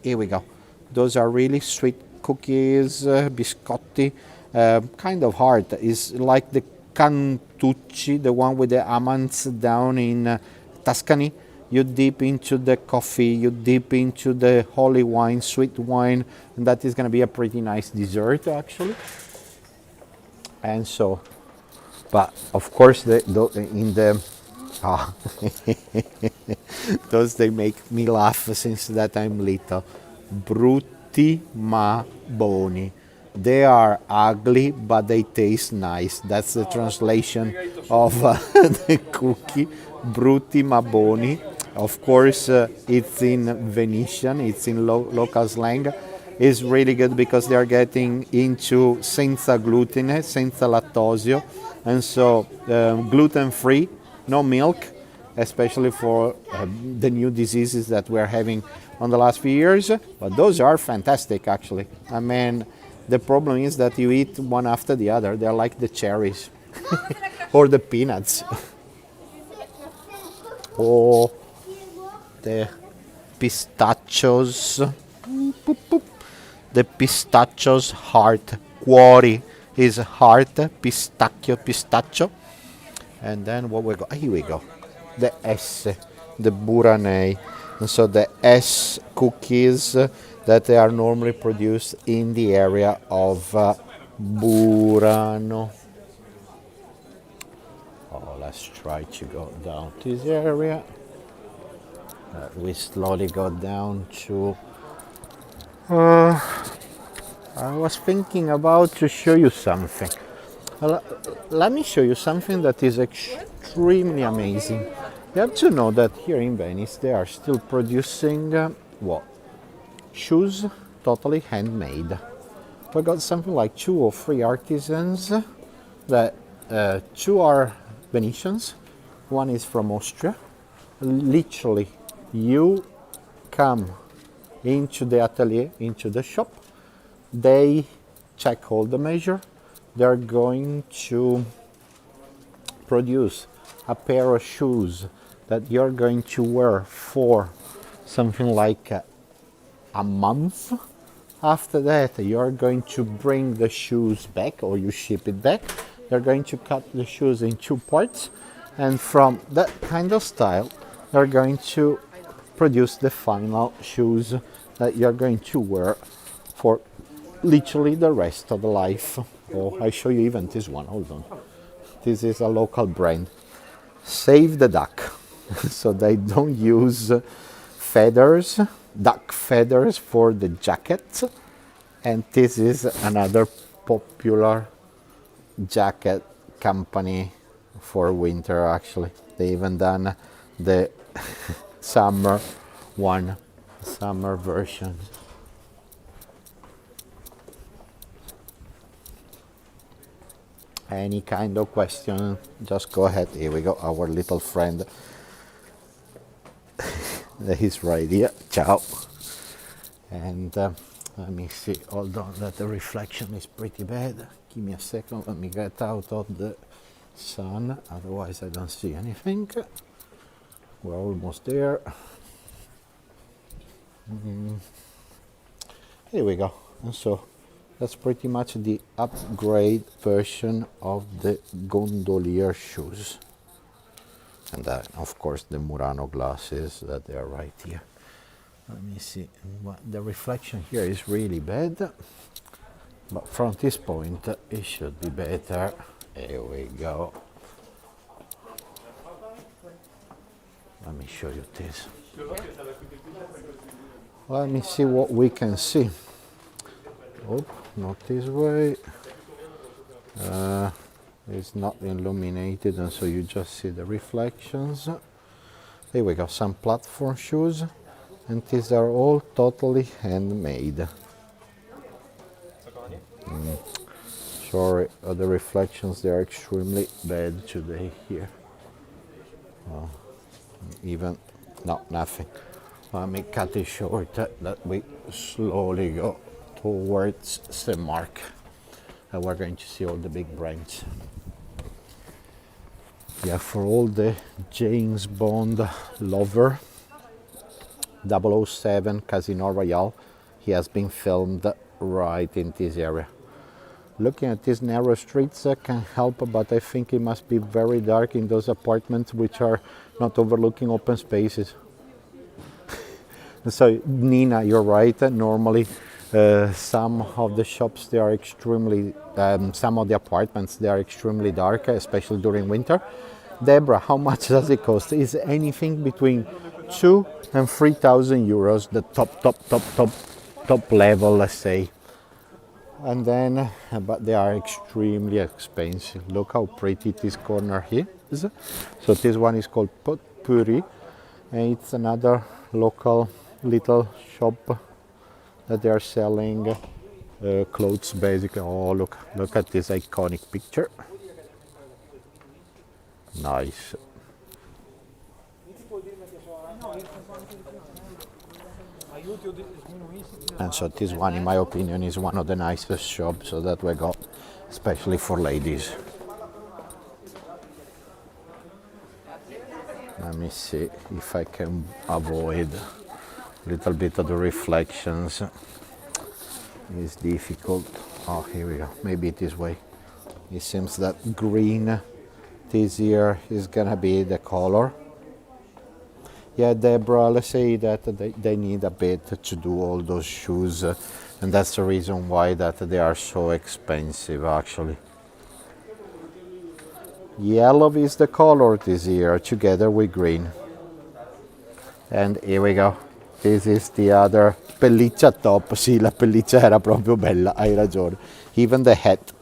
here we go, those are really sweet cookies, biscotti, kind of hard, is like the Cantucci, the one with the almonds down in Tuscany. You dip into the coffee, you dip into the holy wine, sweet wine, and that is going to be a pretty nice dessert actually. And so, but of course those they make me laugh since that I'm little. Brutti ma buoni. They are ugly, but they taste nice. That's the translation of the cookie, brutti ma buoni. Of course, it's in Venetian, it's in local slang. It's really good because they are getting into senza glutine, senza lattosio, and so gluten-free, no milk, especially for the new diseases that we're having on the last few years. But those are fantastic, actually. I mean, the problem is that you eat one after the other. They're like the cherries or the peanuts. Or the pistachios. the pistachio's heart. Cuore is heart, pistachio. And then what we got? Here we go. The S, the Buranei. And so the S cookies that they are normally produced in the area of Burano. Oh, let's try to go down this area. We slowly go down to. I was thinking about to show you something. Let me show you something that is extremely amazing. You have to know that here in Venice they are still producing what? Shoes totally handmade. We got something like 2 or 3 artisans. That 2 are Venetians, one is from Austria. Literally, you come into the atelier, into the shop. They check all the measure. They're going to produce a pair of shoes that you're going to wear for something like a month. After that, you're going to bring the shoes back, or you ship it back. They're going to cut the shoes in 2 parts, and from that kind of style, they're going to produce the final shoes that you're going to wear for literally the rest of the life. Oh, I show you even this one. Hold on. This is a local brand. Save the duck. So they don't use feathers, duck feathers for the jackets. And this is another popular jacket company for winter, actually. They even done the summer one, summer version. Any kind of question, just go ahead. Here we go, our little friend. He's right here. Ciao. And let me see. Hold on, that the reflection is pretty bad. Give me a second. Let me get out of the sun. Otherwise, I don't see anything. We're almost there. Here we go. And so that's pretty much the upgrade version of the Gondolier shoes. And then, of course, the Murano glasses that they are right here. Let me see. The reflection here is really bad. But from this point, it should be better. Here we go. Let me show you this. Let me see what we can see. Oh, not this way. It's not illuminated, and so you just see the reflections. Here we go, some platform shoes, and these are all totally handmade. Sorry, the reflections, they are extremely bad today here. Even, no, nothing. Let me cut it short, that we slowly go towards the mark. And we're going to see all the big brands. Yeah, for all the James Bond lover, 007 Casino Royale, he has been filmed right in this area. Looking at these narrow streets, I can't help, but I think it must be very dark in those apartments which are not overlooking open spaces. So Nina, you're right. Normally, some of the shops, they are extremely, some of the apartments, they are extremely dark, especially during winter. Deborah, how much does it cost? Is anything between 2,000 and 3,000 euros, the top level, let's say. And then, but they are extremely expensive. Look how pretty this corner here is. So this one is called Potpourri, and it's another local little shop that they are selling clothes, basically. Oh, look at this iconic picture. Nice. And so this one, in my opinion, is one of the nicest shops that we got, especially for ladies. Let me see if I can avoid a little bit of the reflections. is difficult. Oh, here we go. Maybe this way. It seems that green this year is gonna be the color. Yeah, Deborah, let's say that they need a bit to do all those shoes, and that's the reason why that they are so expensive actually. Yellow is the color this year together with green. And here we go. This is the other pelliccia top. Sì, la pelliccia era proprio bella, hai ragione. Even the hat.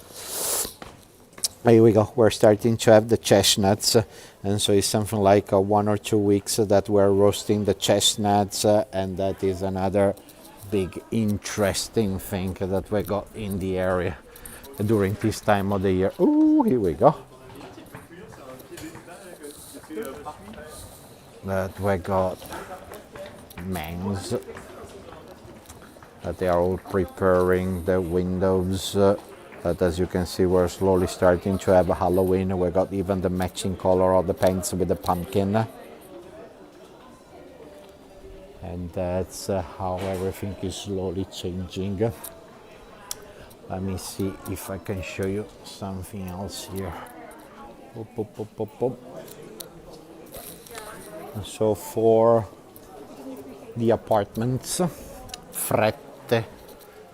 Here we go. We're starting to have the chestnuts, and so it's something like 1 or 2 weeks that we're roasting the chestnuts, and that is another big interesting thing that we got in the area during this time of the year. Ooh, here we go. That we got men's, that they are all preparing the windows. But as you can see, we're slowly starting to have a Halloween. We got even the matching color of the pants with the pumpkin. And that's how everything is slowly changing. Let me see if I can show you something else here. So for the apartments, Frette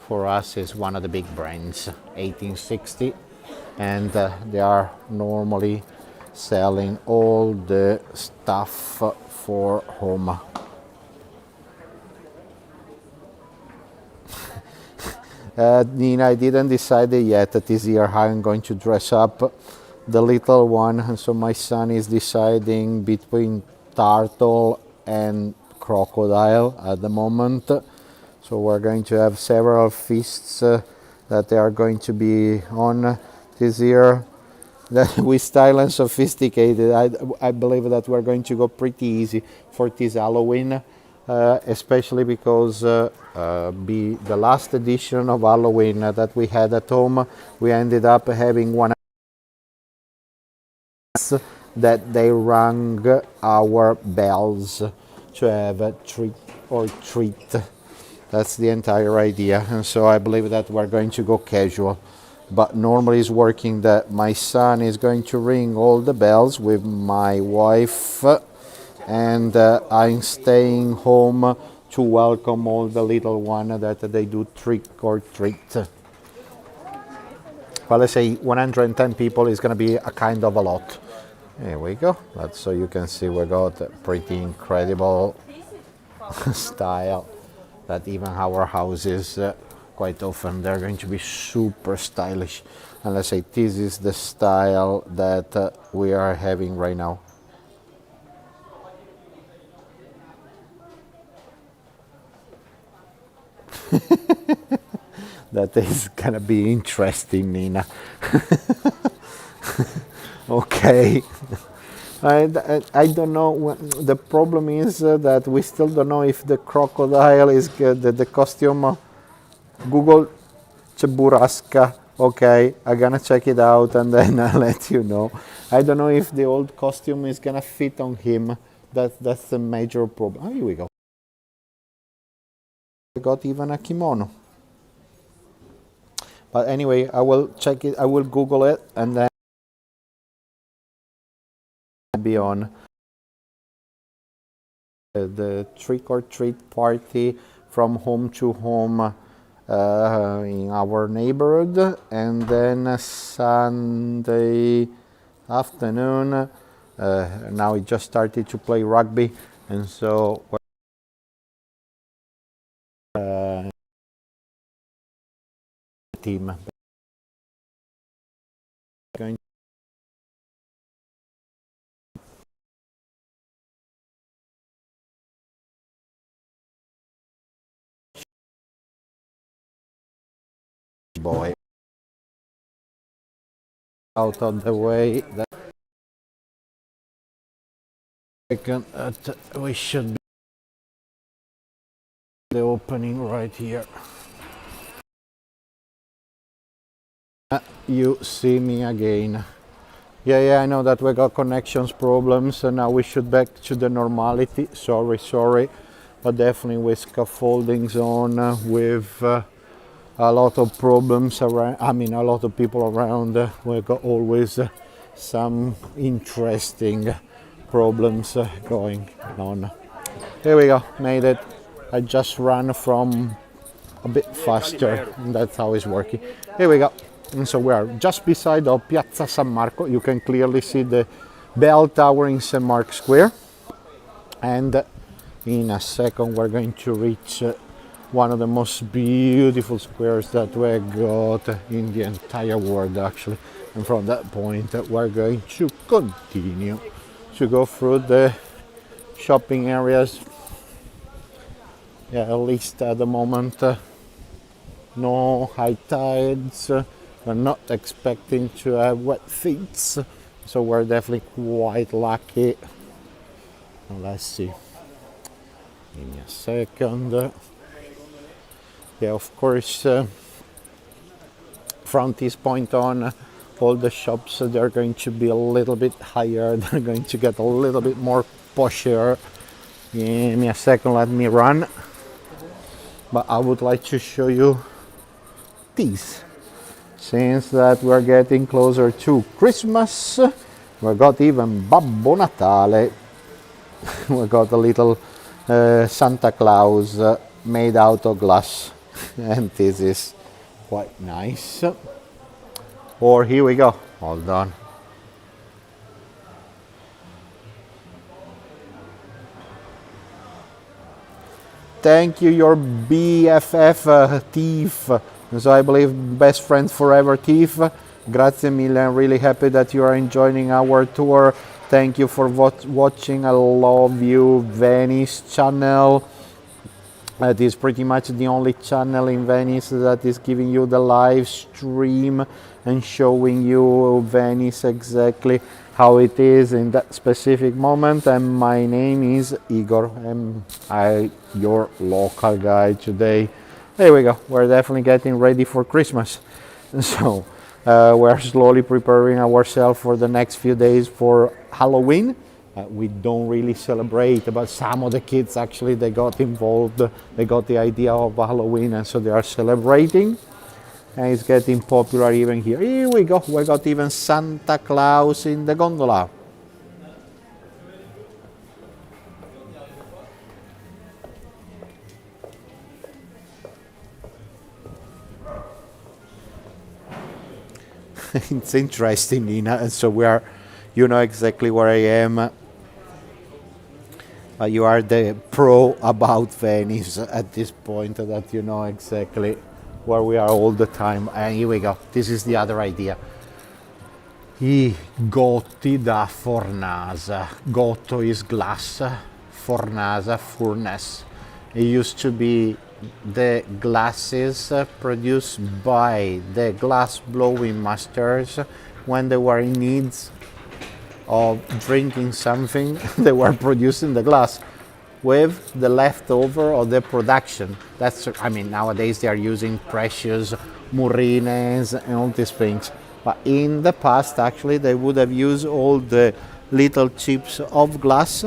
for us is one of the big brands, 1860, and they are normally selling all the stuff for home. Nina, I didn't decide yet this year how I'm going to dress up the little one, and so my son is deciding between turtle and crocodile at the moment. So we're going to have several feasts that they are going to be on this year. With style and sophisticated, I believe that we're going to go pretty easy for this Halloween, especially because the last edition of Halloween that we had at home, we ended up having one that they rang our bells to have a trick or treat. That's the entire idea, and so I believe that we're going to go casual. But normally it's working that my son is going to ring all the bells with my wife, and I'm staying home to welcome all the little one that they do trick or treat. Well, let's say 110 people is going to be a kind of a lot. Here we go. That's so you can see we got a pretty incredible style. That even our houses quite often they're going to be super stylish, and let's say this is the style that we are having right now. That is gonna be interesting, Nina. Okay. I don't know. The problem is that we still don't know if the crocodile is the costume. Google Cheburaska. Okay, I'm gonna check it out and then I'll let you know. I don't know if the old costume is gonna fit on him. That's the major problem. Oh, here we go. I got even a kimono. But anyway, I will check it. I will Google it and then be on the trick or treat party from home to home in our neighborhood, and then Sunday afternoon now it just started to play rugby, and so team going boy out of the way. That we should be the opening right here. You see me again. Yeah, I know that we got connections problems, and now we should back to the normality. Sorry, but definitely with scaffoldings on, with a lot of problems around. I mean, a lot of people around. We got always some interesting problems going on. Here we go, made it. I just ran from a bit faster, and that's how it's working. Here we go. And so we are just beside of Piazza San Marco. You can clearly see the bell tower in St. Mark's Square. And in a second we're going to reach one of the most beautiful squares that we got in the entire world, actually. And from that point we're going to continue to go through the shopping areas. Yeah, at least at the moment, no high tides. We're not expecting to have wet feet, so we're definitely quite lucky. Let's see. Give me a second. Yeah, of course, from this point on, all the shops, they're going to be a little bit higher. They're going to get a little bit more posher. Give me a second, let me run. But I would like to show you these. Since that we're getting closer to Christmas, we got even Babbo Natale. We got a little Santa Claus made out of glass. And this is quite nice. Or here we go. Hold on. Thank you, your BFF Thief. So I believe best friends forever, Thief. Grazie mille. I'm really happy that you are enjoying our tour. Thank you for watching. I love you, Venice channel. It is pretty much the only channel in Venice that is giving you the live stream and showing you Venice exactly how it is in that specific moment. And my name is Igor, and I your local guide today. There we go. We're definitely getting ready for Christmas. So we're slowly preparing ourselves for the next few days for Halloween. We don't really celebrate, but some of the kids actually, they got involved. They got the idea of Halloween, and so they are celebrating. And it's getting popular even here. Here we go. We got even Santa Claus in the gondola. It's interesting, Nina. And so we are, you know exactly where I am. You are the pro about Venice at this point, that you know exactly where we are all the time. And here we go. This is the other idea. I gotti da fornasa. Gotto is glass, fornasa, furnace. It used to be the glasses produced by the glass blowing masters when they were in need of drinking something. They were producing the glass with the leftover of the production. That's, I mean, nowadays they are using precious murrines and all these things, but in the past actually they would have used all the little chips of glass.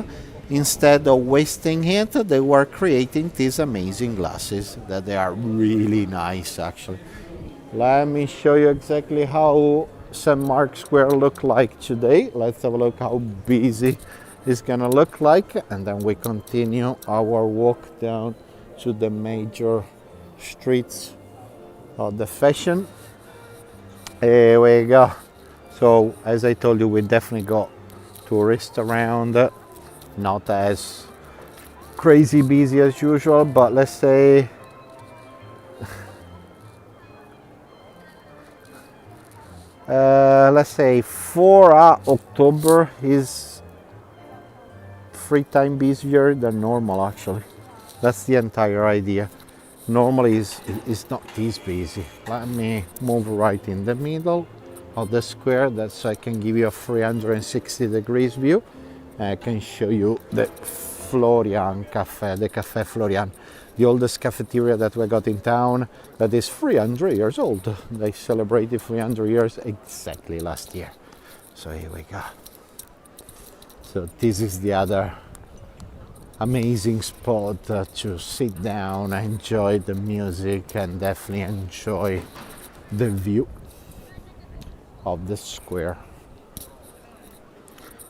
Instead of wasting it, they were creating these amazing glasses that they are really nice actually. Let me show you exactly how St. Mark's Square look like today. Let's have a look how busy it's gonna look like, and then we continue our walk down to the major streets of the fashion. Here we go. So as I told you, we definitely got tourists around. Not as crazy busy as usual, but let's say for October is 3 times busier than normal actually. That's the entire idea. Normally it's not this busy. Let me move right in the middle of the square, that's so I can give you a 360 degrees view. I can show you the Florian Cafe, the Cafe Florian, the oldest cafeteria that we got in town, that is 300 years old. They celebrated 300 years exactly last year. So here we go. So this is the other amazing spot to sit down, enjoy the music, and definitely enjoy the view of the square.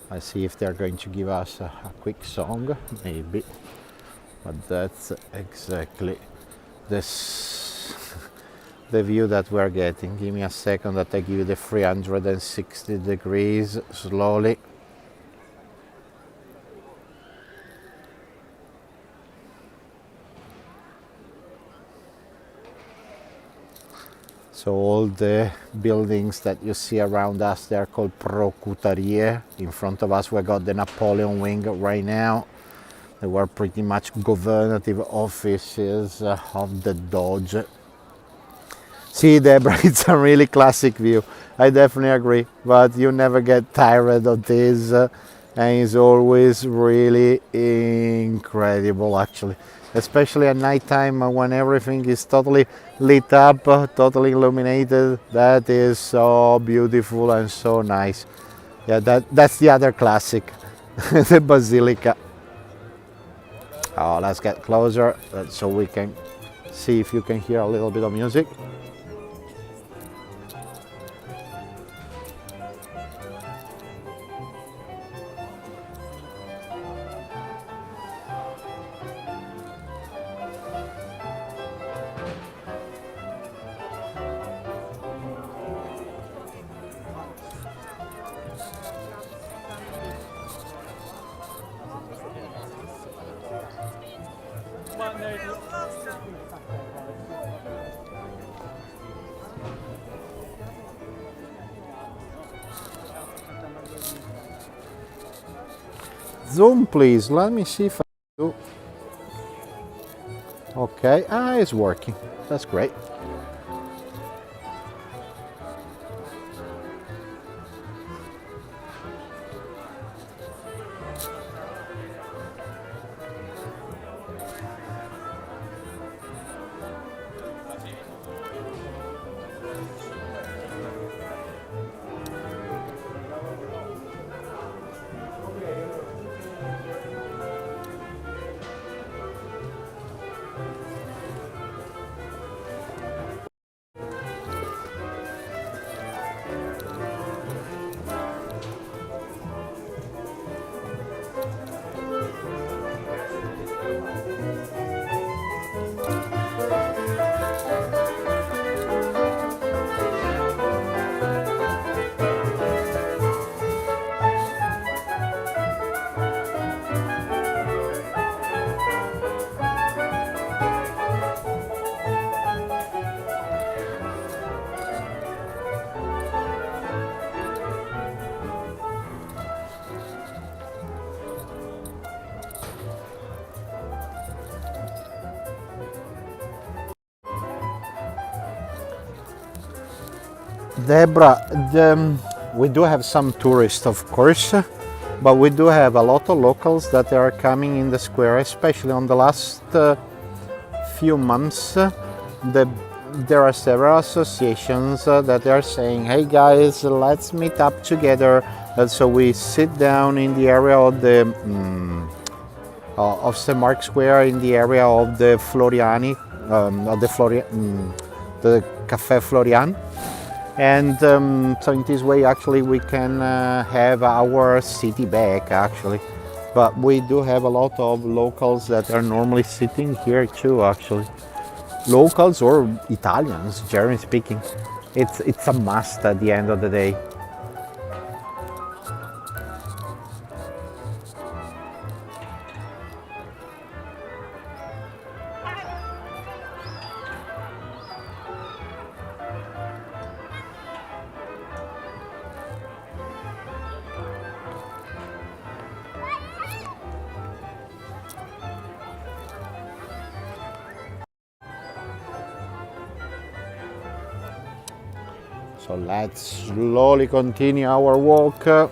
I see if they're going to give us a quick song, maybe, but that's exactly this the view that we're getting. Give me a second that I give you the 360 degrees slowly. So all the buildings that you see around us, they're called Atelier. In front of us we got the Napoleon wing right now. They were pretty much governative offices of the Doge. See, Deborah, it's a really classic view. I definitely agree, but you never get tired of this, and it's always really incredible, actually. Especially at night time when everything is totally lit up, totally illuminated. That is so beautiful and so nice. Yeah, that's the other classic, the Basilica. Oh, let's get closer so we can see if you can hear a little bit of music. Zoom, please. Let me see if I do. Okay, it's working. That's great. Deborah, we do have some tourists, of course, but we do have a lot of locals that are coming in the square, especially on the last few months. There are several associations that are saying, hey guys, let's meet up together. So we sit down in the area of the of St. Mark Square, in the area of the Floriani, of the Cafe Florian. And so in this way actually we can have our city back actually. But we do have a lot of locals that are normally sitting here too actually. Locals or Italians, generally speaking. It's a must at the end of the day. So let's slowly continue our walk. So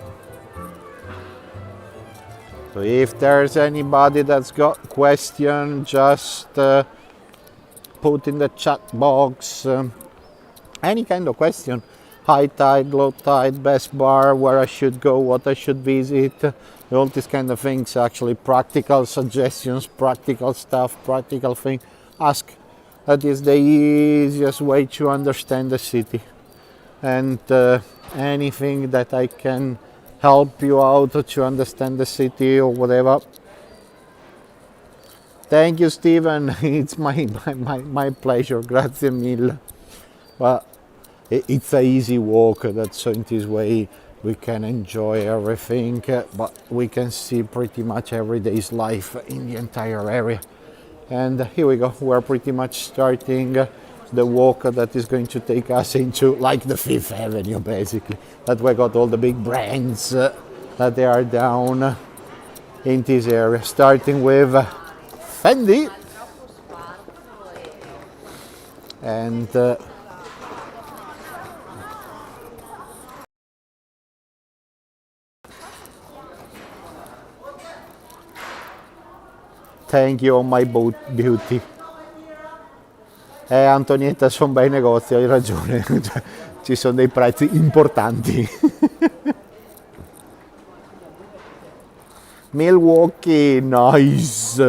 if there's anybody that's got question, just put in the chat box any kind of question. High tide, low tide, best bar, where I should go, what I should visit. all these kind of things, actually practical suggestions, practical stuff, practical thing. Ask. That is the easiest way to understand the city. And anything that I can help you out to understand the city or whatever. Thank you, Steven. It's my pleasure. Grazie mille. But it's a easy walk. That's so in this way we can enjoy everything, but we can see pretty much every day's life in the entire area. And here we go. We're pretty much starting the walk that is going to take us into like the Fifth Avenue, basically. That we got all the big brands that they are down in this area, starting with Fendi and thank you, my beauty. Antonietta, sono bei negozi, hai ragione. Cioè, ci sono dei prezzi importanti. Milwaukee, nice.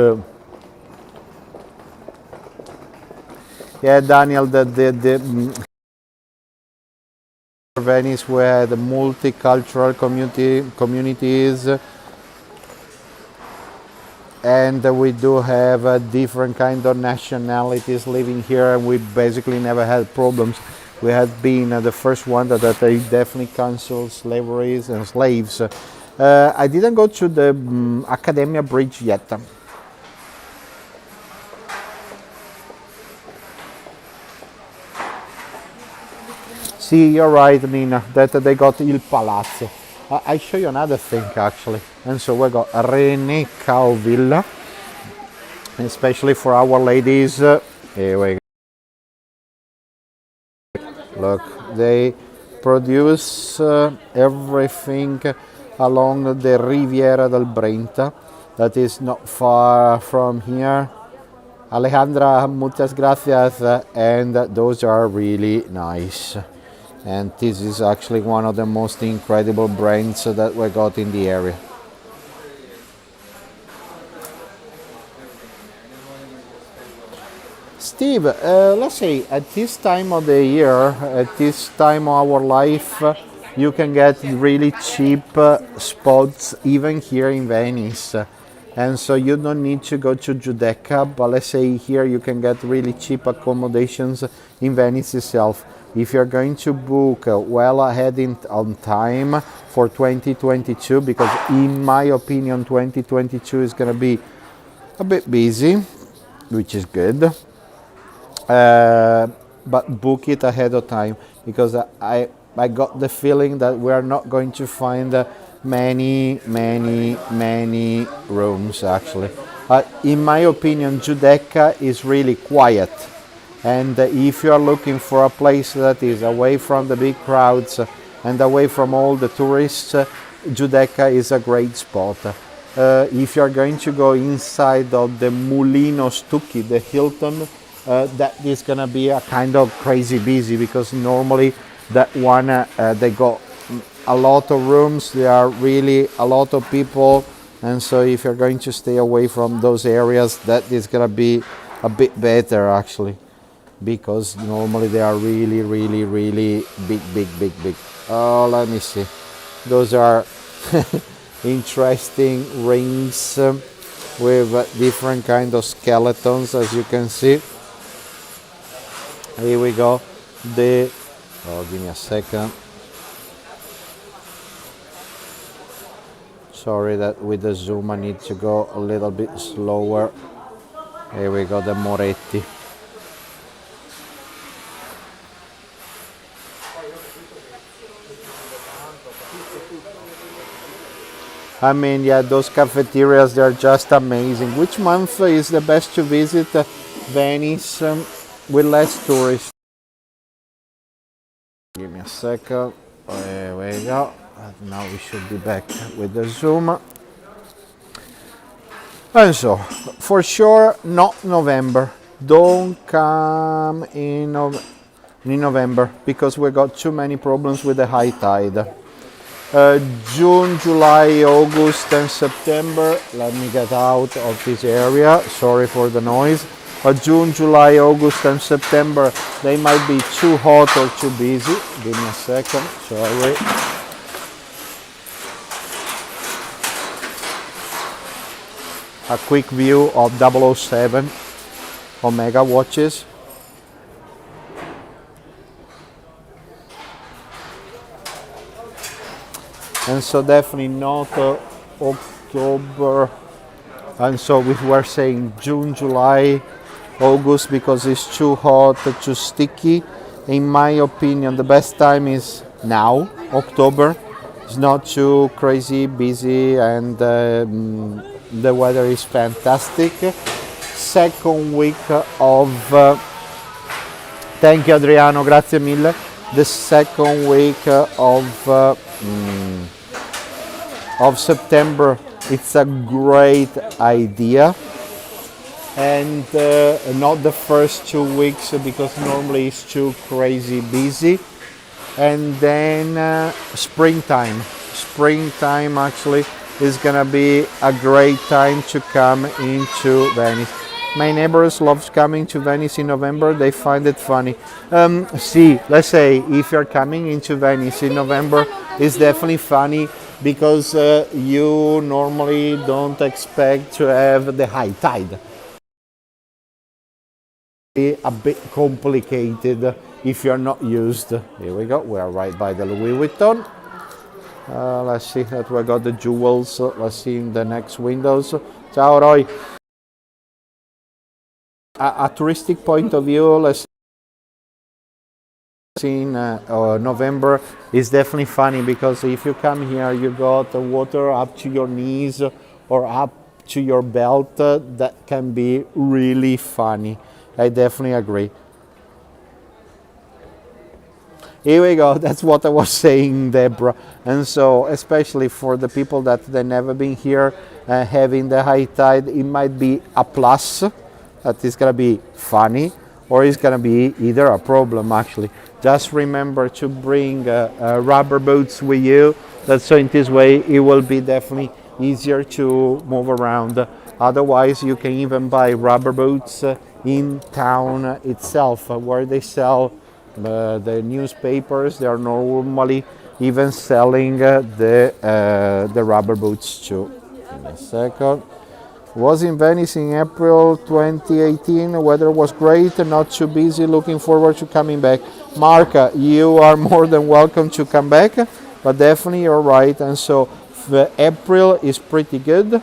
Yeah, Daniel, the Venice, where the multicultural communities, and we do have different kind of nationalities living here, and we basically never had problems. We have been the first one that they definitely cancelled slaveries and slaves. I didn't go to the Academia Bridge yet. See, you're right, Nina, that they got Il Palazzo. I show you another thing actually. And so we got René Cow Villa, especially for our ladies. Here we go. Look, they produce everything along the Riviera del Brenta. That is not far from here. Alejandra, muchas gracias. And those are really nice. And this is actually one of the most incredible brands that we got in the area. Steve, let's say at this time of the year, at this time of our life, you can get really cheap spots even here in Venice. And so you don't need to go to Giudecca, but let's say here you can get really cheap accommodations in Venice itself. If you're going to book well ahead on time for 2022, because in my opinion 2022 is going to be a bit busy, which is good, but book it ahead of time, because I got the feeling that we are not going to find many rooms actually. In my opinion, Giudecca is really quiet. And if you are looking for a place that is away from the big crowds and away from all the tourists, Giudecca is a great spot. If you are going to go inside of the Mulino Stucchi, the Hilton, that is going to be a kind of crazy busy, because normally that one, they got a lot of rooms, there are really a lot of people, and so if you're going to stay away from those areas, that is going to be a bit better actually. Because normally they are really big. Oh, let me see. Those are interesting rings with different kind of skeletons, as you can see. Here we go. Oh, give me a second. Sorry that with the zoom I need to go a little bit slower. Here we go, the Moretti. I mean, yeah, those cafeterias, they're just amazing. Which month is the best to visit Venice with less tourists? Give me a second. There we go. Now we should be back with the zoom. And so, for sure, not November. Don't come in November, because we got too many problems with the high tide. June, July, August, and September. Let me get out of this area. Sorry for the noise. June, July, August, and September, they might be too hot or too busy. Give me a second. Sorry. A quick view of 007 Omega watches. And so definitely not October, and so we were saying June, July, August, because it's too hot, too sticky. In my opinion, the best time is now, October. It's not too crazy, busy, and the weather is fantastic. Second week of, thank you Adriano, grazie mille. The second week of September, it's a great idea, and not the first 2 weeks because normally it's too crazy busy. And then springtime actually is gonna be a great time to come into Venice. My neighbors love coming to Venice in November. They find it funny. See, let's say if you're coming into Venice in November, it's definitely funny because you normally don't expect to have the high tide. A bit complicated if you're not used. Here we go. We are right by the Louis Vuitton. Let's see that we got the jewels. Let's see in the next windows. Ciao Roy. A touristic point of view, let's see in November is definitely funny because if you come here, you got the water up to your knees or up to your belt. That can be really funny. I definitely agree. Here we go, that's what I was saying, Deborah. And so, especially for the people that they've never been here, having the high tide, it might be a plus, that is gonna be funny, or it's gonna be either a problem actually. Just remember to bring rubber boots with you, that so in this way it will be definitely easier to move around. Otherwise, you can even buy rubber boots in town itself, where they sell the newspapers. They are normally even selling the rubber boots too. Give me a second. Was in Venice in April 2018. Weather was great, not too busy. Looking forward to coming back. Mark, you are more than welcome to come back, but definitely you're right. And so April is pretty good.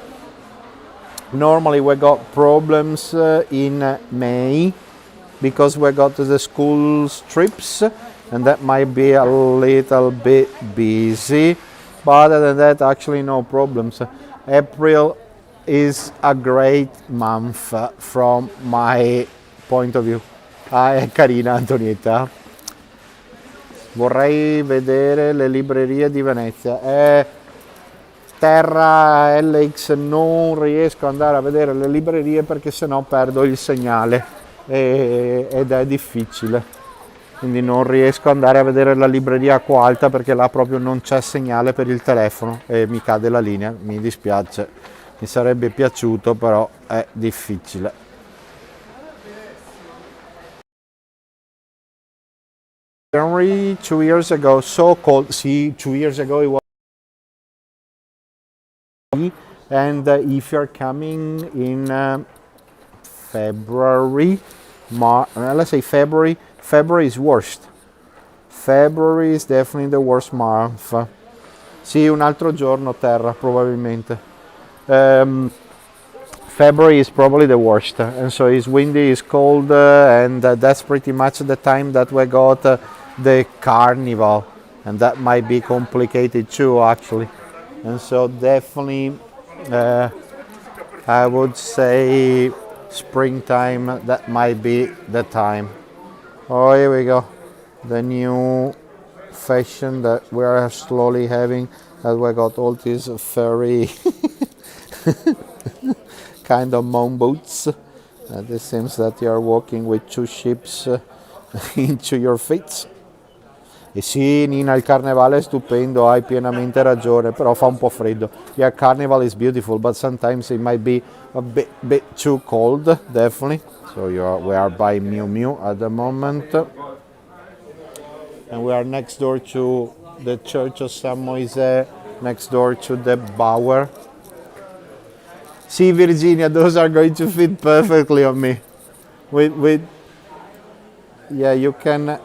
Normally we got problems in May because we got the school trips, and that might be a little bit busy, but other than that actually no problems. April is a great month from my point of view. Ah, è carina Antonietta. Vorrei vedere le librerie di Venezia. Terra LX, non riesco ad andare a vedere le librerie perché sennò perdo il segnale ed è difficile, quindi non riesco ad andare a vedere la libreria qua alta perché là proprio non c'è segnale per il telefono e mi cade la linea, mi dispiace, mi sarebbe piaciuto però è difficile. January 2 years ago, so cold. See, 2 years ago it was. And if you're coming in February, let's say February is worst. February is definitely the worst month. Sì, un altro giorno terra probabilmente. February is probably the worst, and so it's windy, it's cold, and that's pretty much the time that we got the Carnival, and that might be complicated too actually. And so definitely I would say springtime, that might be the time. Oh, here we go, the new fashion that we are slowly having, that we got all these furry kind of moon boots. It seems that you are walking with two ships into your feet. E sì, Nina, il carnevale è stupendo, hai pienamente ragione, però fa un po' freddo. Yeah, Carnival is beautiful, but sometimes it might be a bit too cold, definitely. So we are by Miu Miu at the moment. And we are next door to the Church of San Moise, next door to the Bower. See, Virginia, those are going to fit perfectly on me. Yeah, you can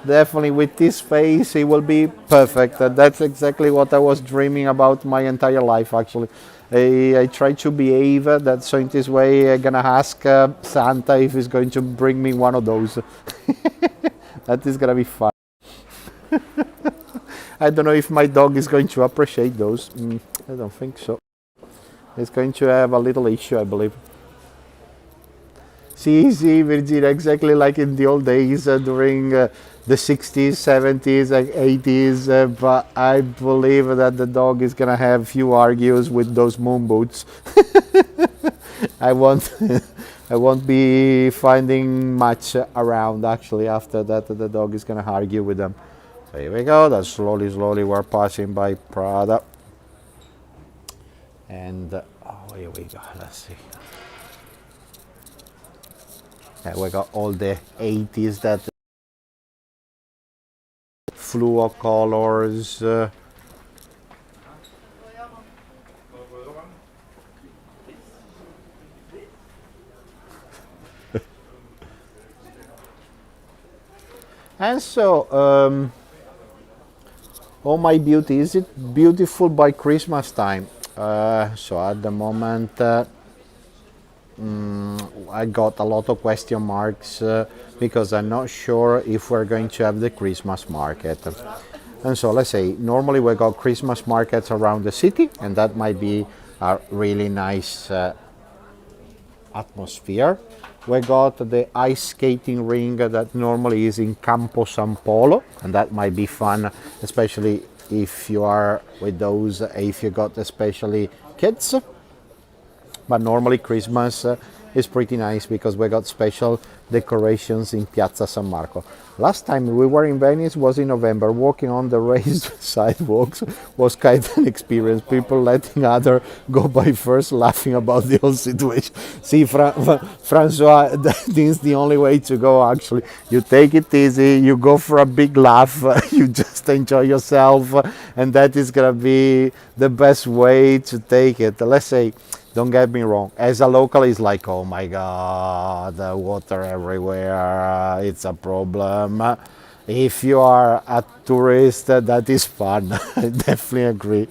definitely, with this face, it will be perfect. That's exactly what I was dreaming about my entire life, actually. I try to behave that, so in this way I'm gonna ask Santa if he's going to bring me one of those. That is gonna be fun. I don't know if my dog is going to appreciate those. I don't think so. It's going to have a little issue, I believe. See, Virginia, exactly like in the old days during the 60s, 70s, and 80s. But I believe that the dog is gonna have few argues with those moon boots. I won't, I won't be finding much around actually after that. The dog is gonna argue with them. So here we go. That slowly we're passing by Prada. And oh, here we go. Let's see. Yeah, we got all the 80s that fluo colors. And so, oh my beauty, is it beautiful by Christmas time? So at the moment, I got a lot of question marks because I'm not sure if we're going to have the Christmas market. And so let's say normally we got Christmas markets around the city, and that might be a really nice atmosphere. We got the ice skating ring that normally is in Campo San Polo, and that might be fun, especially if you are with those, if you got especially kids. But normally Christmas is pretty nice because we got special decorations in Piazza San Marco. Last time we were in Venice was in November. Walking on the raised sidewalks was kind of an experience. People letting other go by first, laughing about the whole situation. See, Francois, that is the only way to go actually. You take it easy, you go for a big laugh, you just enjoy yourself, and that is gonna be the best way to take it. Let's say, don't get me wrong, as a local it's like, oh my god, water everywhere, it's a problem. If you are a tourist, that is fun. I definitely agree.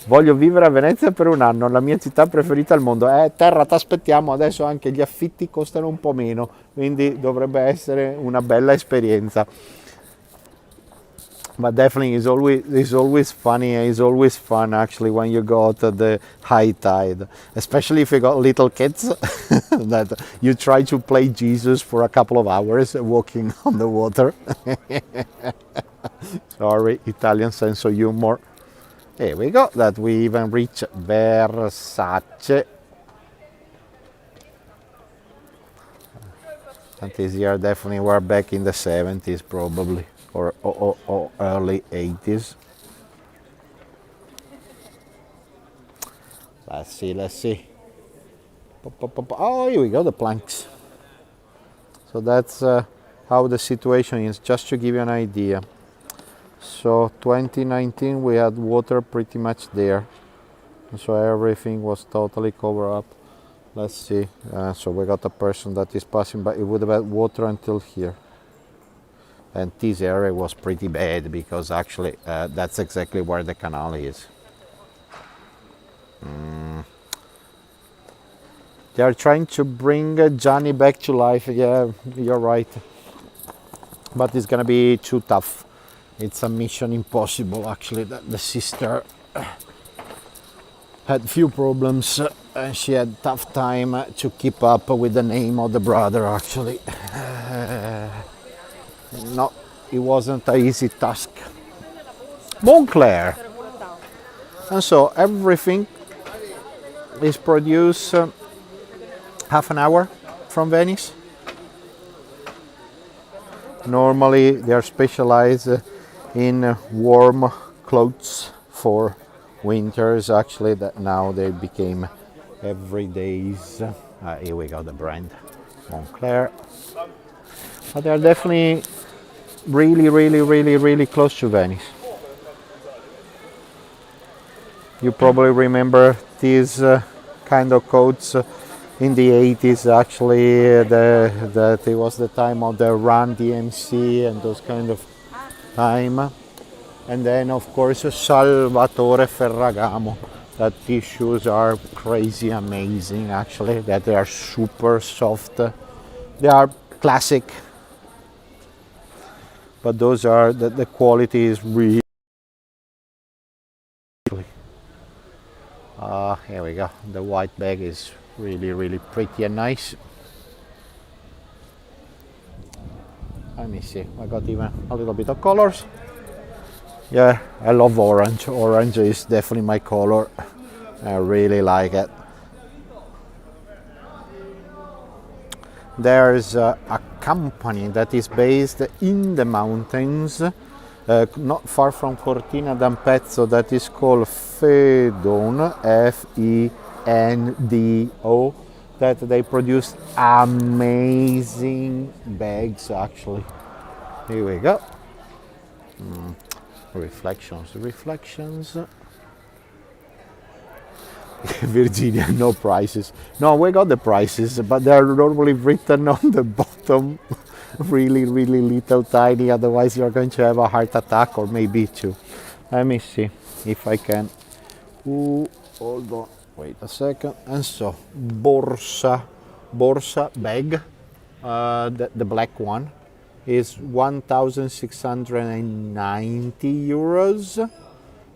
Voglio vivere a Venezia per un anno, la mia città preferita al mondo. Terra, ti aspettiamo, adesso anche gli affitti costano un po' meno, quindi dovrebbe essere una bella esperienza. But definitely it's always funny, it's always fun actually when you got the high tide, especially if you got little kids that you try to play Jesus for a couple of hours walking on the water. Sorry, Italian sense of humor. Here we go, that we even reach Versace. And this year definitely we're back in the 70s probably. Or early 80s. Let's see. Oh, here we go, the planks. So that's how the situation is, just to give you an idea. So 2019 we had water pretty much there. So everything was totally covered up. Let's see. So we got a person that is passing by. It would have had water until here. And this area was pretty bad because actually that's exactly where the canal is. They are trying to bring Johnny back to life. Yeah, you're right. But it's gonna be too tough. It's a mission impossible actually. The sister had few problems and she had tough time to keep up with the name of the brother actually. No, it wasn't an easy task. Montclair. And so everything is produced half an hour from Venice. Normally they are specialized in warm clothes for winters. Actually, that now they became everydays. Here we go, the brand Moncler. But they're definitely really close to Venice. You probably remember these kind of coats in the 80s. Actually, that it was the time of the Run DMC and those kind of time. And then of course Salvatore Ferragamo. That these shoes are crazy amazing actually. That they are super soft. They are classic. But those are the quality is really. Here we go. The white bag is really pretty and nice. Let me see. I got even a little bit of colors. Yeah, I love orange. Orange is definitely my color. I really like it. There's a company that is based in the mountains, not far from Cortina d'Ampezzo, that is called Fendon, Fendo, that they produce amazing bags actually. Here we go. Reflections. Virginia, no prices. No, we got the prices, but they're normally written on the bottom, really little tiny, otherwise you're going to have a heart attack or maybe two. Let me see if I can. Ooh, hold on, wait a second. And so, Borsa bag, the black one, is 1,690 euros.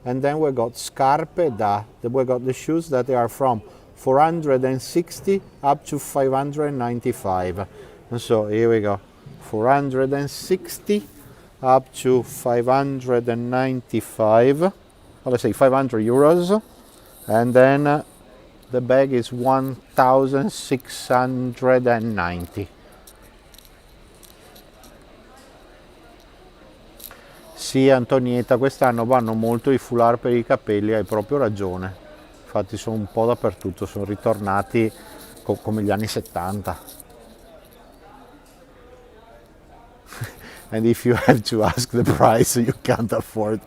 And then we got scarpe we got the shoes that they are from 460 up to 595. And so here we go, 460 up to 595. Let's say 500 euros. And then the bag is 1,690. Sì, Antonietta, quest'anno vanno molto i foulard per i capelli, hai proprio ragione. Infatti sono un po' dappertutto, sono ritornati come gli anni 70. And if you have to ask the price, you can't afford.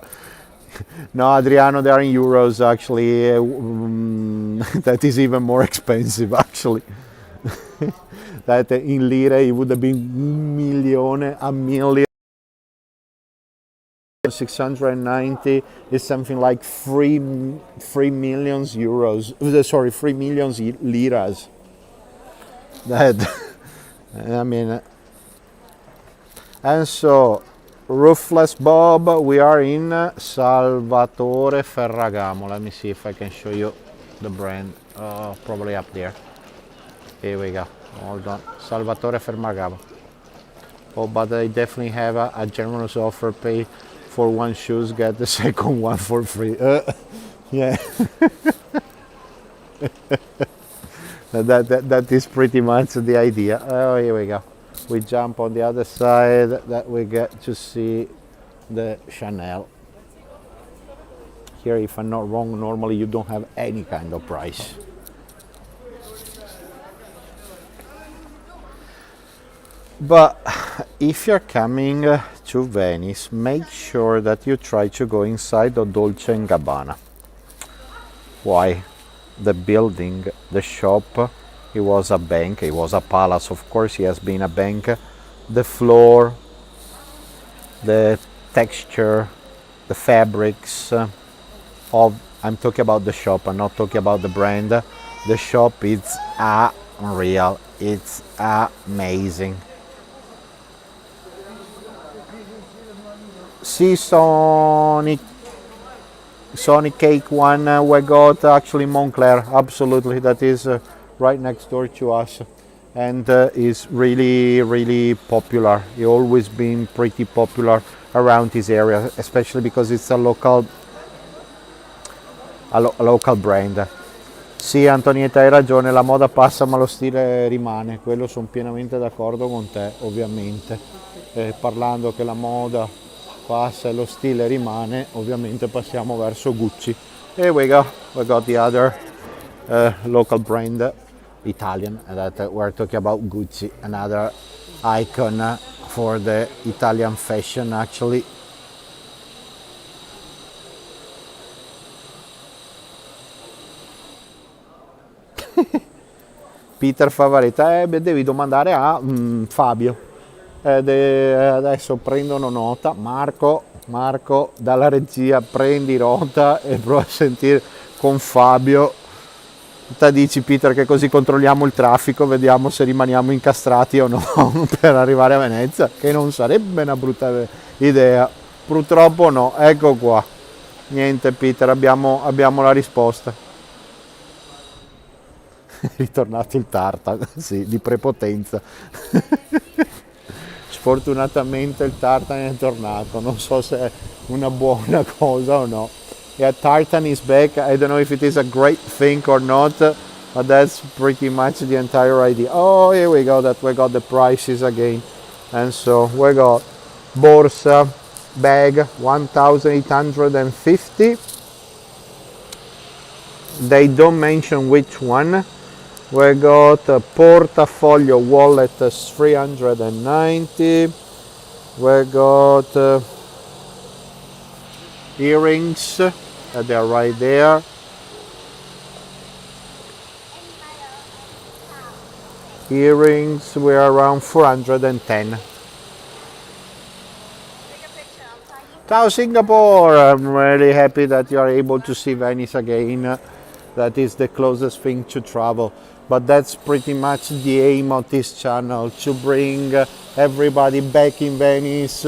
No, Adriano, they are in euros actually. That is even more expensive actually. That in lire it would have been a million. 690 is something like 3 million euros. Sorry, 3 million liras. That, I mean, and so roofless Bob, we are in Salvatore Ferragamo. Let me see if I can show you the brand. Probably up there. Here we go. Hold on, Salvatore Ferragamo. Oh, but they definitely have a generous offer. Pay for one shoes, get the second one for free. Yeah. that is pretty much the idea. Oh, here we go. We jump on the other side that we get to see the Chanel. Here, if I'm not wrong, normally you don't have any kind of price. But if you're coming to Venice, make sure that you try to go inside the Dolce & Gabbana. Why? The building, the shop, it was a bank, it was a palace, of course, it has been a bank. The floor, the texture, the fabrics I'm talking about the shop, I'm not talking about the brand. The shop is unreal, it's amazing. See, Sonic Cake one we got actually Moncler, absolutely, that is right next door to us, and is really popular. It's always been pretty popular around this area, especially because it's a local brand. Sì, Antonietta, hai ragione, la moda passa ma lo stile rimane, quello sono pienamente d'accordo con te, ovviamente. Parlando che la moda Qua se lo stile rimane, ovviamente passiamo verso Gucci. Here we go, we got the other local brand, Italian, that we're talking about Gucci, another icon for the Italian fashion actually. Peter Favaretta, beh, devi domandare a Fabio. Adesso prendono nota. Marco, dalla regia prendi nota e prova a sentire con Fabio. Te dici Peter che così controlliamo il traffico, vediamo se rimaniamo incastrati o no per arrivare a Venezia, che non sarebbe una brutta idea. Purtroppo no, ecco qua. Niente Peter, abbiamo la risposta. È ritornato il tartan, sì, di prepotenza. Sfortunatamente il tartan è tornato, non so se è una buona cosa o no. Yeah, tartan is back. I don't know if it is a great thing or not, but that's pretty much the entire idea. Oh, here we go, that we got the prices again. And so we got borsa bag 1,850. They don't mention which one. We got a portafoglio wallet 390. We got earrings, they're right there. Earrings were around 410. Ciao Singapore! I'm really happy that you are able to see Venice again. That is the closest thing to travel. But that's pretty much the aim of this channel, to bring everybody back in Venice,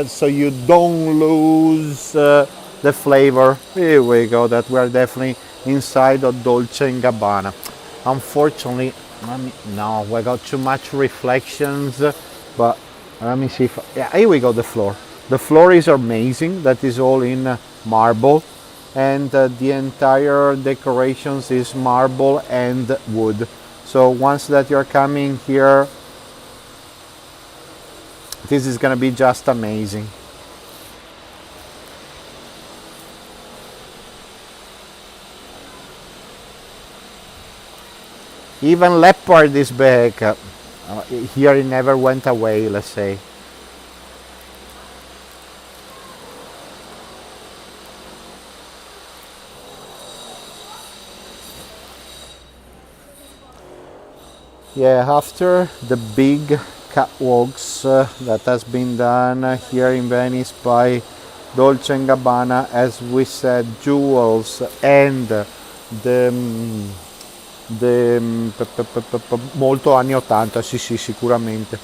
so you don't lose the flavor. Here we go, that we are definitely inside of Dolce & Gabbana. Unfortunately, no, we got too much reflections, but let me see if, yeah, here we go, the floor. The floor is amazing, that is all in marble. And the entire decorations is marble and wood. So once that you're coming here, this is gonna be just amazing. Even leopard is back. Here it never went away, let's say. Yeah, after the big catwalks that has been done here in Venice by Dolce & Gabbana, as we said, jewels and the molto anni 80, sì sì, sicuramente.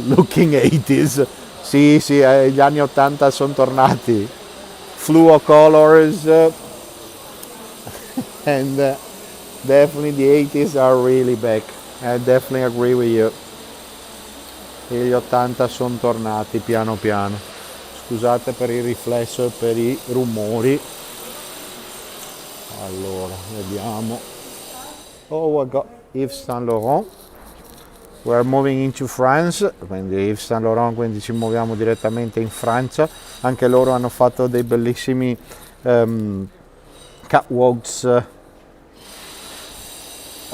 Looking 80s, sì sì, gli anni 80 sono tornati. Fluo colors and definitely the 80s are really back. I definitely agree with you. E gli 80 sono tornati piano piano. Scusate per il riflesso e per i rumori. Allora, vediamo. Oh, I got Yves Saint Laurent. We're moving into France. Quindi Yves Saint Laurent, quindi ci muoviamo direttamente in Francia. Anche loro hanno fatto dei bellissimi catwalks.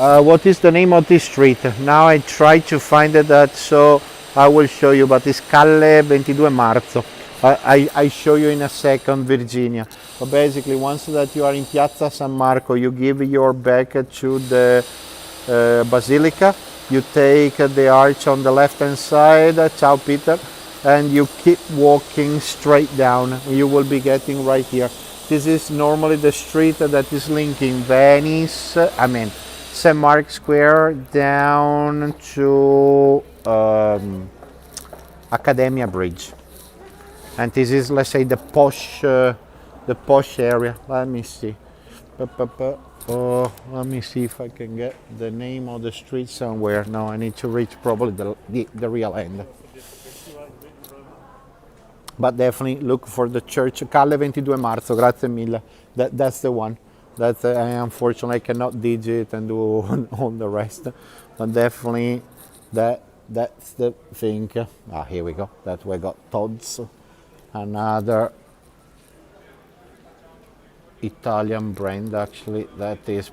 What is the name of this street? Now I try to find it, so I will show you, but it's Calle 22 Marzo. I show you in a second, Virginia. But basically, once that you are in Piazza San Marco, you give your back to the Basilica. You take the arch on the left hand side, ciao Peter, and you keep walking straight down. You will be getting right here. This is normally the street that is linking Venice, St. Mark's Square down to Academia Bridge, and this is, let's say, the posh area. Let me see. Let me see if I can get the name of the street somewhere. No, I need to reach probably the real end. But definitely look for the church, Calle 22 Marzo. Grazie mille. That's the one. That unfortunately I cannot digit and do all the rest, but definitely that's the thing. Here we go. That we got Todd's another Italian brand actually that is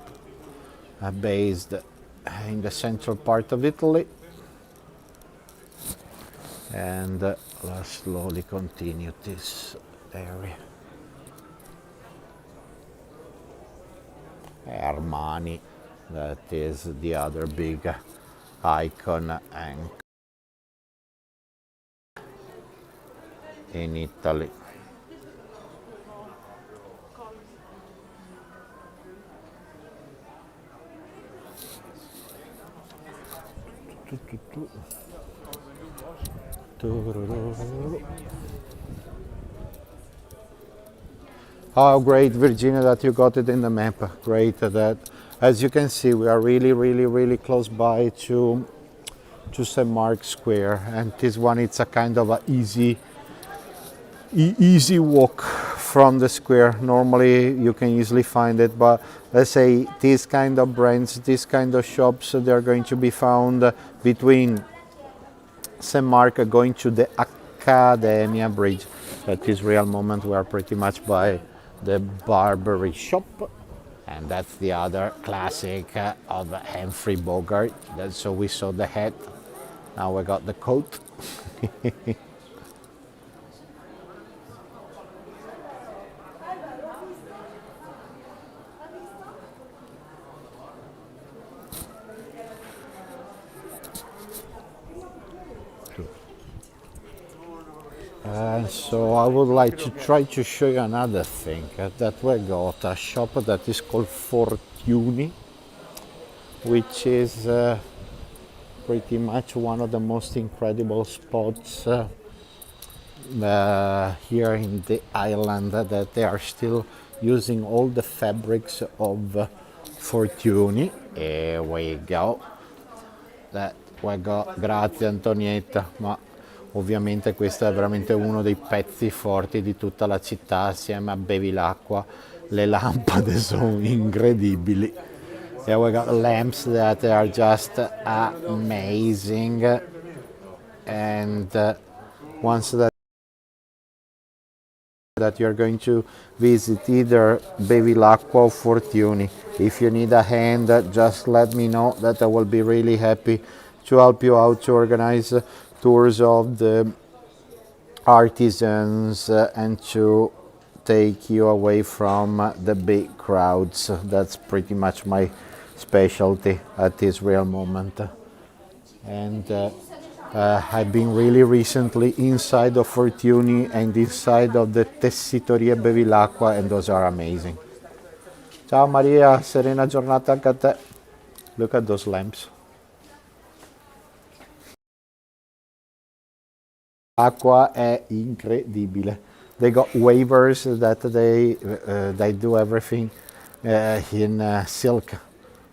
based in the central part of Italy. And let's slowly continue this area. Armani, that is the other big icon and in Italy. Oh, great, Virginia, that you got it in the map. Great that, as you can see, we are really close by to St. Mark's Square, and this one it's a kind of a easy walk from the square. Normally you can easily find it, but let's say these kind of brands, these kind of shops, they're going to be found between St. Mark going to the Academia Bridge. At this real moment we are pretty much by the Barbary shop, and that's the other classic of Humphrey Bogart. So we saw the hat, now we got the coat. So I would like to try to show you another thing that we got, a shop that is called Fortuny, which is pretty much one of the most incredible spots here in the island, that they are still using all the fabrics of Fortuny. Here we go. That we got. Grazie Antonietta. Ma ovviamente questo è veramente uno dei pezzi forti di tutta la città, assieme a Bevilacqua. Le lampade sono incredibili. Yeah, we got lamps that are just amazing, and once that you're going to visit either Bevilacqua or Fortuny, if you need a hand, just let me know, that I will be really happy to help you out to organize tours of the artisans and to take you away from the big crowds. That's pretty much my specialty at this real moment. And I've been really recently inside of Fortuny and inside of the Tessitoria Bevilacqua, and those are amazing. Ciao Maria, serena giornata anche a te. Look at those lamps. Acqua è incredibile. They got waivers that they do everything in silk.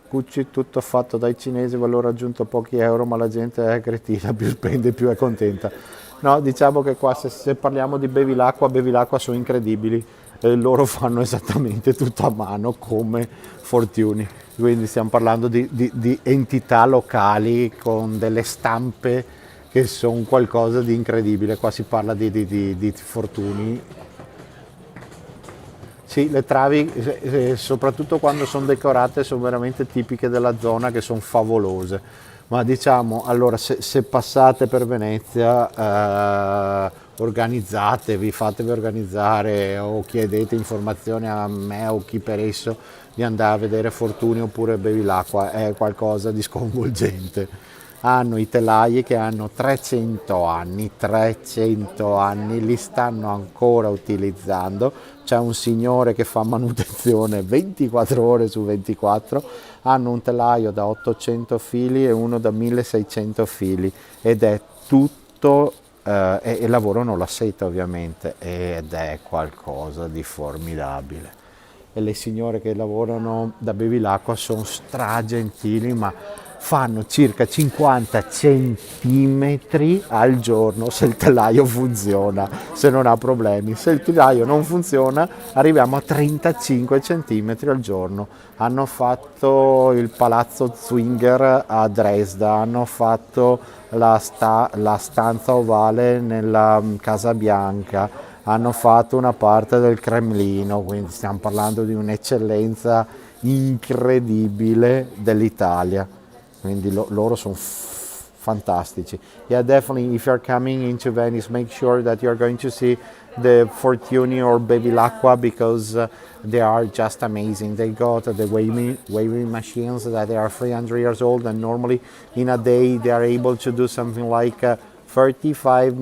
Gucci tutto fatto dai cinesi, valore aggiunto pochi euro, ma la gente è cretina, più spende più è contenta. No, diciamo che qua se parliamo di Bevilacqua sono incredibili, loro fanno esattamente tutto a mano come Fortuny, quindi stiamo parlando di entità locali con delle stampe che sono qualcosa di incredibile. Qua si parla di Fortuny. Sì, le travi, soprattutto quando sono decorate, sono veramente tipiche della zona, che sono favolose. Ma diciamo, allora, se passate per Venezia, organizzatevi, fatevi organizzare o chiedete informazioni a me o chi per esso di andare a vedere Fortuny oppure Bevilacqua, è qualcosa di sconvolgente. Hanno i telai che hanno 300 anni, li stanno ancora utilizzando. C'è un signore che fa manutenzione 24 ore su 24, hanno un telaio da 800 fili e uno da 1600 fili, ed è tutto, e lavorano la seta ovviamente, ed è qualcosa di formidabile. E le signore che lavorano da Bevilacqua sono stragentili, ma fanno circa 50 centimetri al giorno se il telaio funziona, se non ha problemi. Se il telaio non funziona arriviamo a 35 centimetri al giorno. Hanno fatto il palazzo Zwinger a Dresda, hanno fatto la stanza ovale nella Casa Bianca, hanno fatto una parte del Cremlino, quindi stiamo parlando di un'eccellenza incredibile dell'Italia, quindi loro sono fantastici. Yeah, definitely, if you're coming into Venice, make sure that you're going to see the Fortuny or Bevilacqua, because they are just amazing. They got the waving machines that they are 300 years old, and normally in a day they are able to do something like 35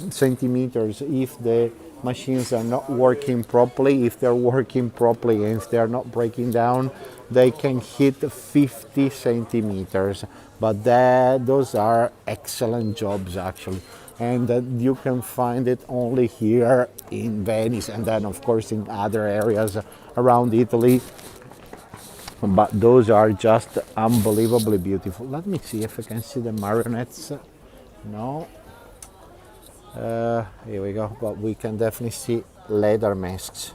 centimeters if the machines are not working properly. If they're working properly and if they're not breaking down, they can hit 50 centimeters. But those are excellent jobs actually, and you can find it only here in Venice, and then of course in other areas around Italy. But those are just unbelievably beautiful. Let me see if I can see the marionettes. No. Here we go, but we can definitely see leather masks.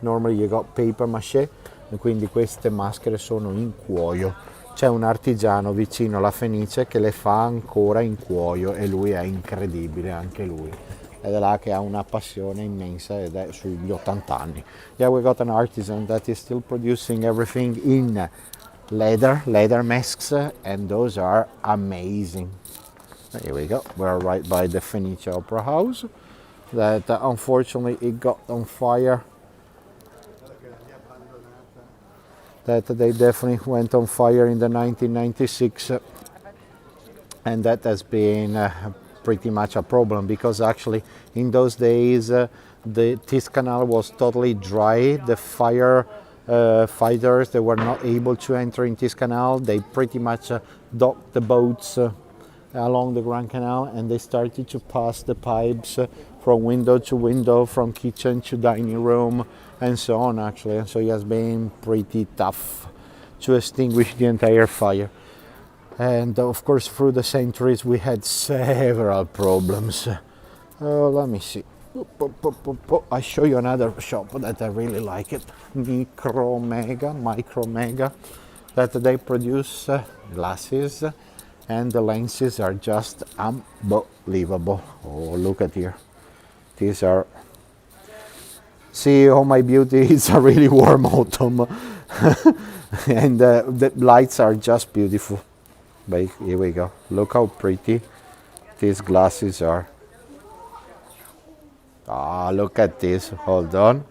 Normally you got paper maché, e quindi queste maschere sono in cuoio. C'è un artigiano vicino alla Fenice che le fa ancora in cuoio e lui è incredibile, anche lui. Ed è là che ha una passione immensa ed è sugli 80 anni. Yeah, we got an artisan that is still producing everything in leather masks, and those are amazing. Here we go, we're right by the Fenice Opera House that unfortunately it got on fire. That they definitely went on fire in the 1996, and that has been pretty much a problem, because actually in those days this canal was totally dry. The fighters, they were not able to enter in this canal. They pretty much docked the boats along the Grand Canal, and they started to pass the pipes from window to window, from kitchen to dining room, and so on actually. And so it has been pretty tough to extinguish the entire fire. And of course through the centuries we had several problems. Let me see. I show you another shop that I really like it. Micro Mega, that they produce glasses, and the lenses are just unbelievable. Oh, look at here. These are, see, oh my beauty, it's a really warm autumn. And the lights are just beautiful. But here we go. Look how pretty these glasses are. Ah, look at this. Hold on.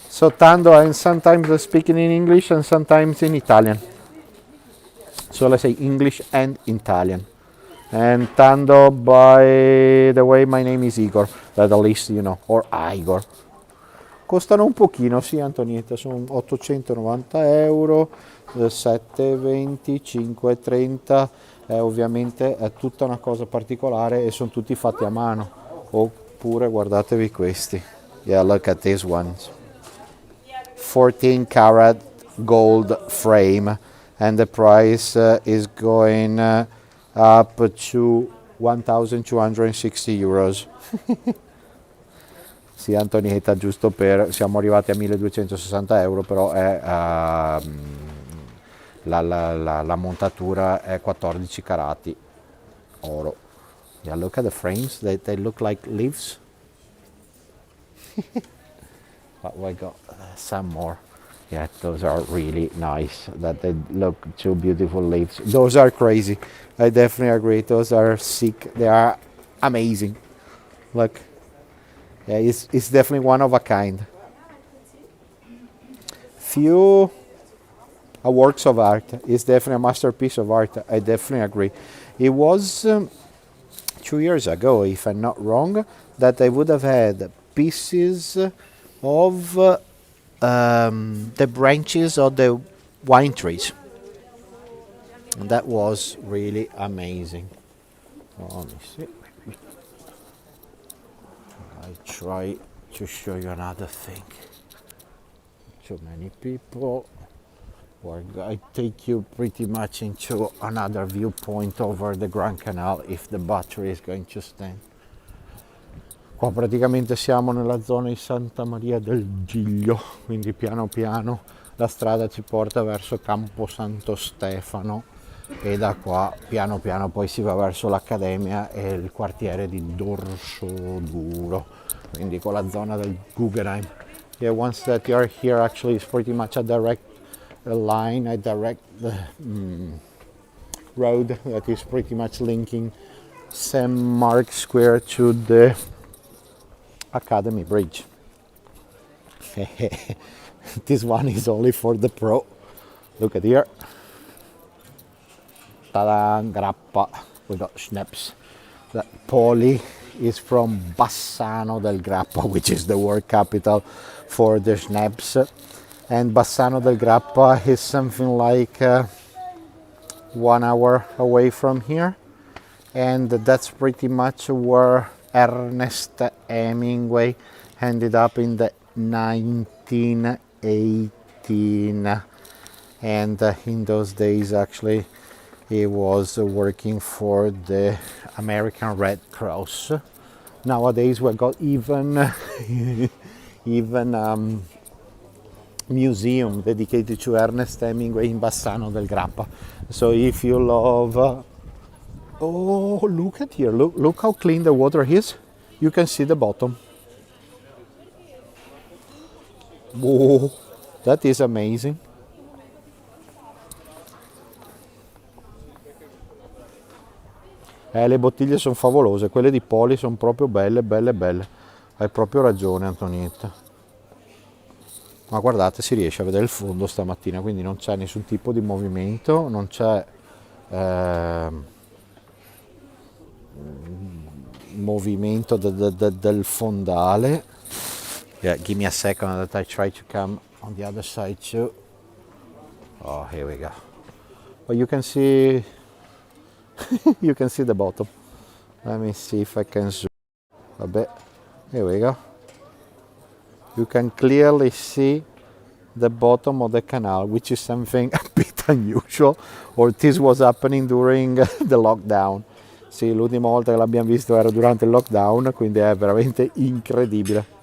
So Tando, I'm sometimes speaking in English and sometimes in Italian. So let's say English and Italian. And Tando, by the way, my name is Igor, that at least you know, or Igor. Costano un pochino, sì Antonietta, sono 890 euro, 7,20, 5,30, ovviamente è tutta una cosa particolare e sono tutti fatti a mano. Oppure guardatevi questi. Yeah, look at these ones. 14 karat gold frame, and the price is going up to 1,260 euros. Sì, Antonietta, giusto per, siamo arrivati a 1.260 euro, però è, la montatura è 14 carati oro. Yeah, look at the frames, they look like leaves. But we got some more. Yeah, those are really nice, that they look two beautiful leaves. Those are crazy, I definitely agree, those are sick, they are amazing. Look, yeah, it's definitely one of a kind. Few works of art, it's definitely a masterpiece of art, I definitely agree. It was 2 years ago, if I'm not wrong, that I would have had pieces of the branches of the wine trees. And that was really amazing. Let me see. I try to show you another thing. Too many people. I take you pretty much into another viewpoint over the Grand Canal if the battery is going to stand. Qua praticamente siamo nella zona di Santa Maria del Giglio, quindi piano piano la strada ci porta verso Campo Santo Stefano, e da qua piano piano poi si va verso l'Accademia e il quartiere di Dorsoduro, quindi con la zona del Guggenheim. Yeah, once that you are here, actually it's pretty much a direct line, a direct road that is pretty much linking St. Mark's Square to the Academy Bridge. This one is only for the pro. Look at here. Ta-da, grappa. We got schnapps. That Poli is from Bassano del Grappa, which is the world capital for the schnapps. And Bassano del Grappa is something like 1 hour away from here. And that's pretty much where Ernest Hemingway ended up in the 1918. And in those days, actually, he was working for the American Red Cross. Nowadays, we got even museum dedicated to Ernest Hemingway in Bassano del Grappa. So if you love, oh, look at here! Look how clean the water is. You can see the bottom. Whoa, that is amazing. Le bottiglie sono favolose, quelle di Poli sono proprio belle, belle, belle. Hai proprio ragione, Antonietta. Ma guardate, si riesce a vedere il fondo stamattina, quindi non c'è nessun tipo di movimento, non c'è movimento del fondale. Yeah, give me a second that I try to come on the other side too. Oh, here we go. But you can see you can see the bottom. Let me see if I can zoom a bit. Here we go. You can clearly see the bottom of the canal, which is something a bit unusual, or this was happening during the lockdown. Sì, l'ultima volta che l'abbiamo visto era durante il lockdown, quindi è veramente incredibile.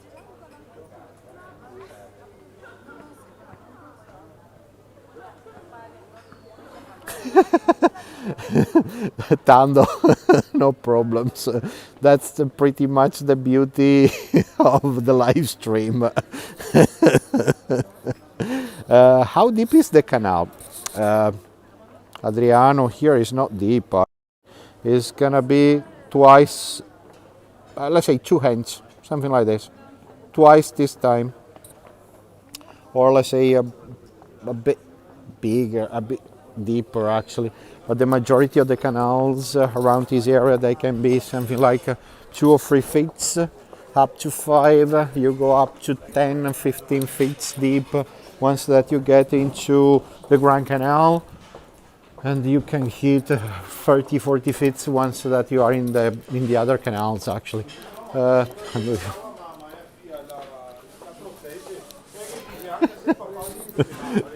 Tando, no problems. That's pretty much the beauty of the live stream. How deep is the canal? Adriano, here is not deep. It's gonna be twice, let's say 2 hands, something like this. Twice this time. Or let's say a bit bigger, a bit deeper actually, but the majority of the canals around this area, they can be something like 2 or 3 feet, up to 5. You go up to 10 and 15 feet deep once that you get into the Grand Canal, and you can hit 30-40 feet once that you are in the other canals actually.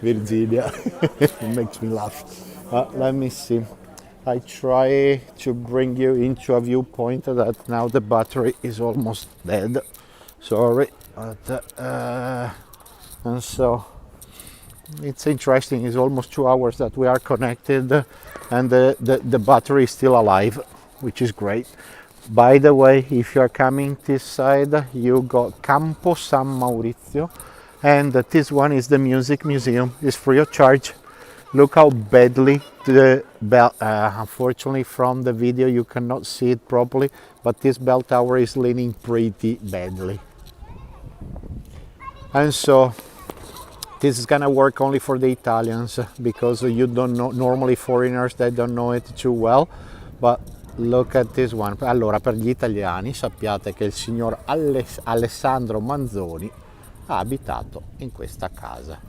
Virginia, it makes me laugh. Let me see. I try to bring you into a viewpoint that now the battery is almost dead. Sorry, but and so it's interesting. It's almost 2 hours that we are connected, and the battery is still alive, which is great. By the way, if you are coming this side, you got Campo San Maurizio. And this one is the music museum. It's free of charge. Look how badly the bell, unfortunately from the video you cannot see it properly, but this bell tower is leaning pretty badly. And so this is gonna work only for the Italians, because you don't know, normally foreigners, they don't know it too well, but look at this one. Allora, per gli italiani sappiate che il signor Alessandro Manzoni ha abitato in questa casa.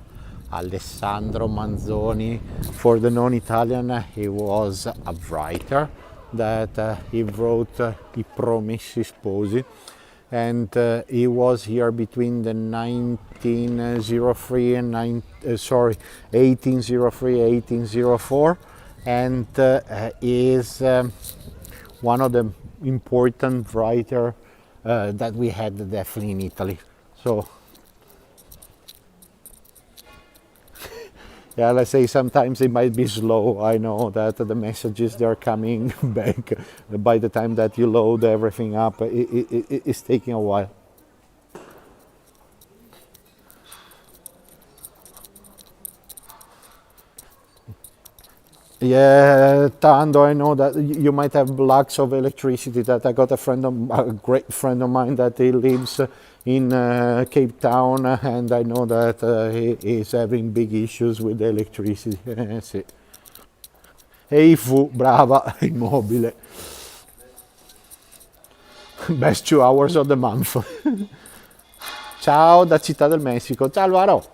Alessandro Manzoni, for the non-Italian, he was a writer that he wrote I Promessi Sposi, and he was here between the 1803 and 1804, and is one of the important writer that we had definitely in Italy. So Yeah, let's say sometimes it might be slow. I know that the messages they're coming back by the time that you load everything up. It's taking a while. Yeah, Tando, I know that you might have blocks of electricity. That I got a great friend of mine that he lives in Cape Town, and I know that he is having big issues with the electricity. Sì. Ehi fu, brava, immobile. Best 2 hours of the month. Ciao da Città del Messico. Ciao Alvaro.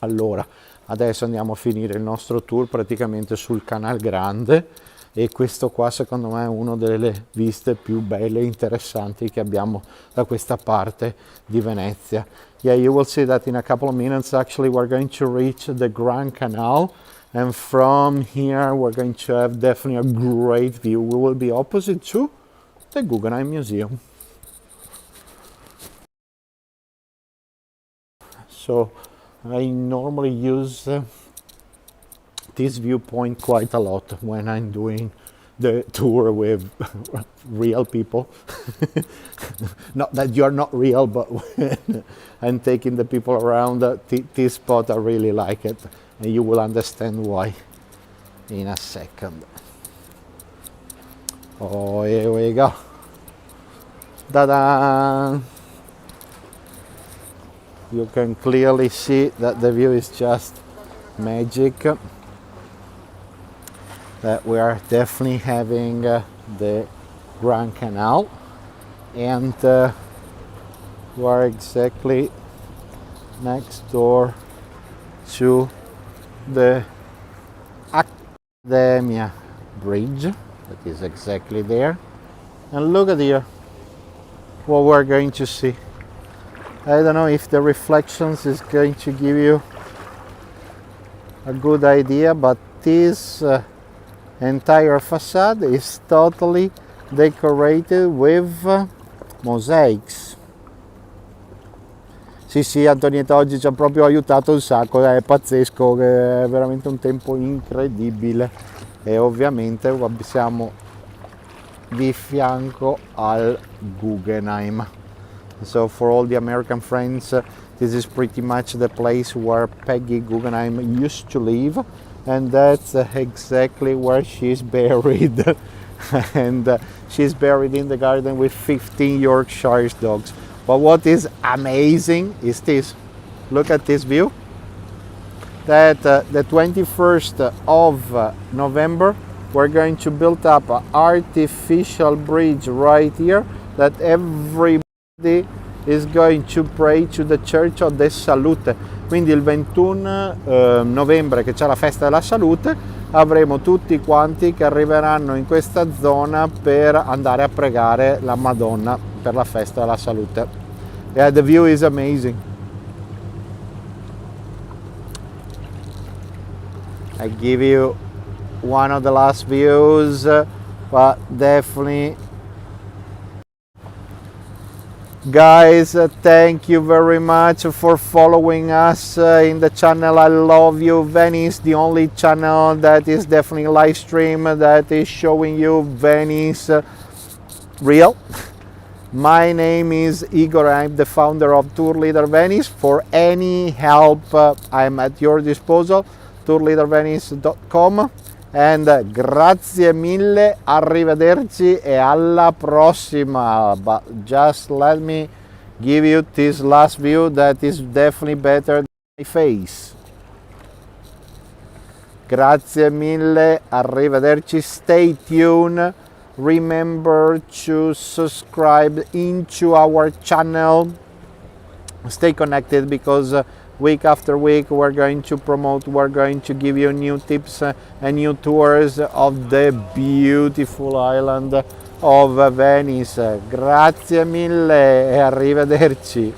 Allora, adesso andiamo a finire il nostro tour praticamente sul Canal Grande e questo qua secondo me è una delle viste più belle e interessanti che abbiamo da questa parte di Venezia. Yeah, you will see that in a couple of minutes actually we're going to reach the Grand Canal, and from here we're going to have definitely a great view. We will be opposite to the Guggenheim Museum. So I normally use this viewpoint quite a lot when I'm doing the tour with real people. Not that you're not real, but when I'm taking the people around this spot, I really like it, and you will understand why in a second. Oh, here we go. Ta-da! You can clearly see that the view is just magic. That we are definitely having the Grand Canal, and we are exactly next door to the Academia Bridge. That is exactly there. And look at here what we're going to see. I don't know if the reflections is going to give you a good idea, but this entire facade is totally decorated with mosaics. Sì, sì, Antonietta oggi ci ha proprio aiutato un sacco, è pazzesco, è veramente un tempo incredibile e ovviamente siamo di fianco al Guggenheim. So for all the American friends, this is pretty much the place where Peggy Guggenheim used to live, and that's exactly where she's buried. And she's buried in the garden with 15 Yorkshire dogs. But what is amazing is this. Look at this view. That the 21st of November, we're going to build up an artificial bridge right here that everybody is going to pray to the Church of the Salute. Quindi il 21 novembre, che c'è la festa della salute, avremo tutti quanti che arriveranno in questa zona per andare a pregare la Madonna per la festa della salute. Yeah, the view is amazing. I give you one of the last views, but definitely guys, thank you very much for following us in the channel I Love You Venice, the only channel that is definitely live stream that is showing you Venice real. My name is Igor, I'm the founder of Tour Leader Venice. For any help, I'm at your disposal, tourleadervenice.com. And grazie mille, arrivederci e alla prossima. But just let me give you this last view that is definitely better than my face. Grazie mille, arrivederci, stay tuned. Remember to subscribe into our channel. Stay connected because week after week we're going to promote, we're going to give you new tips and new tours of the beautiful island of Venice. Grazie mille e arrivederci.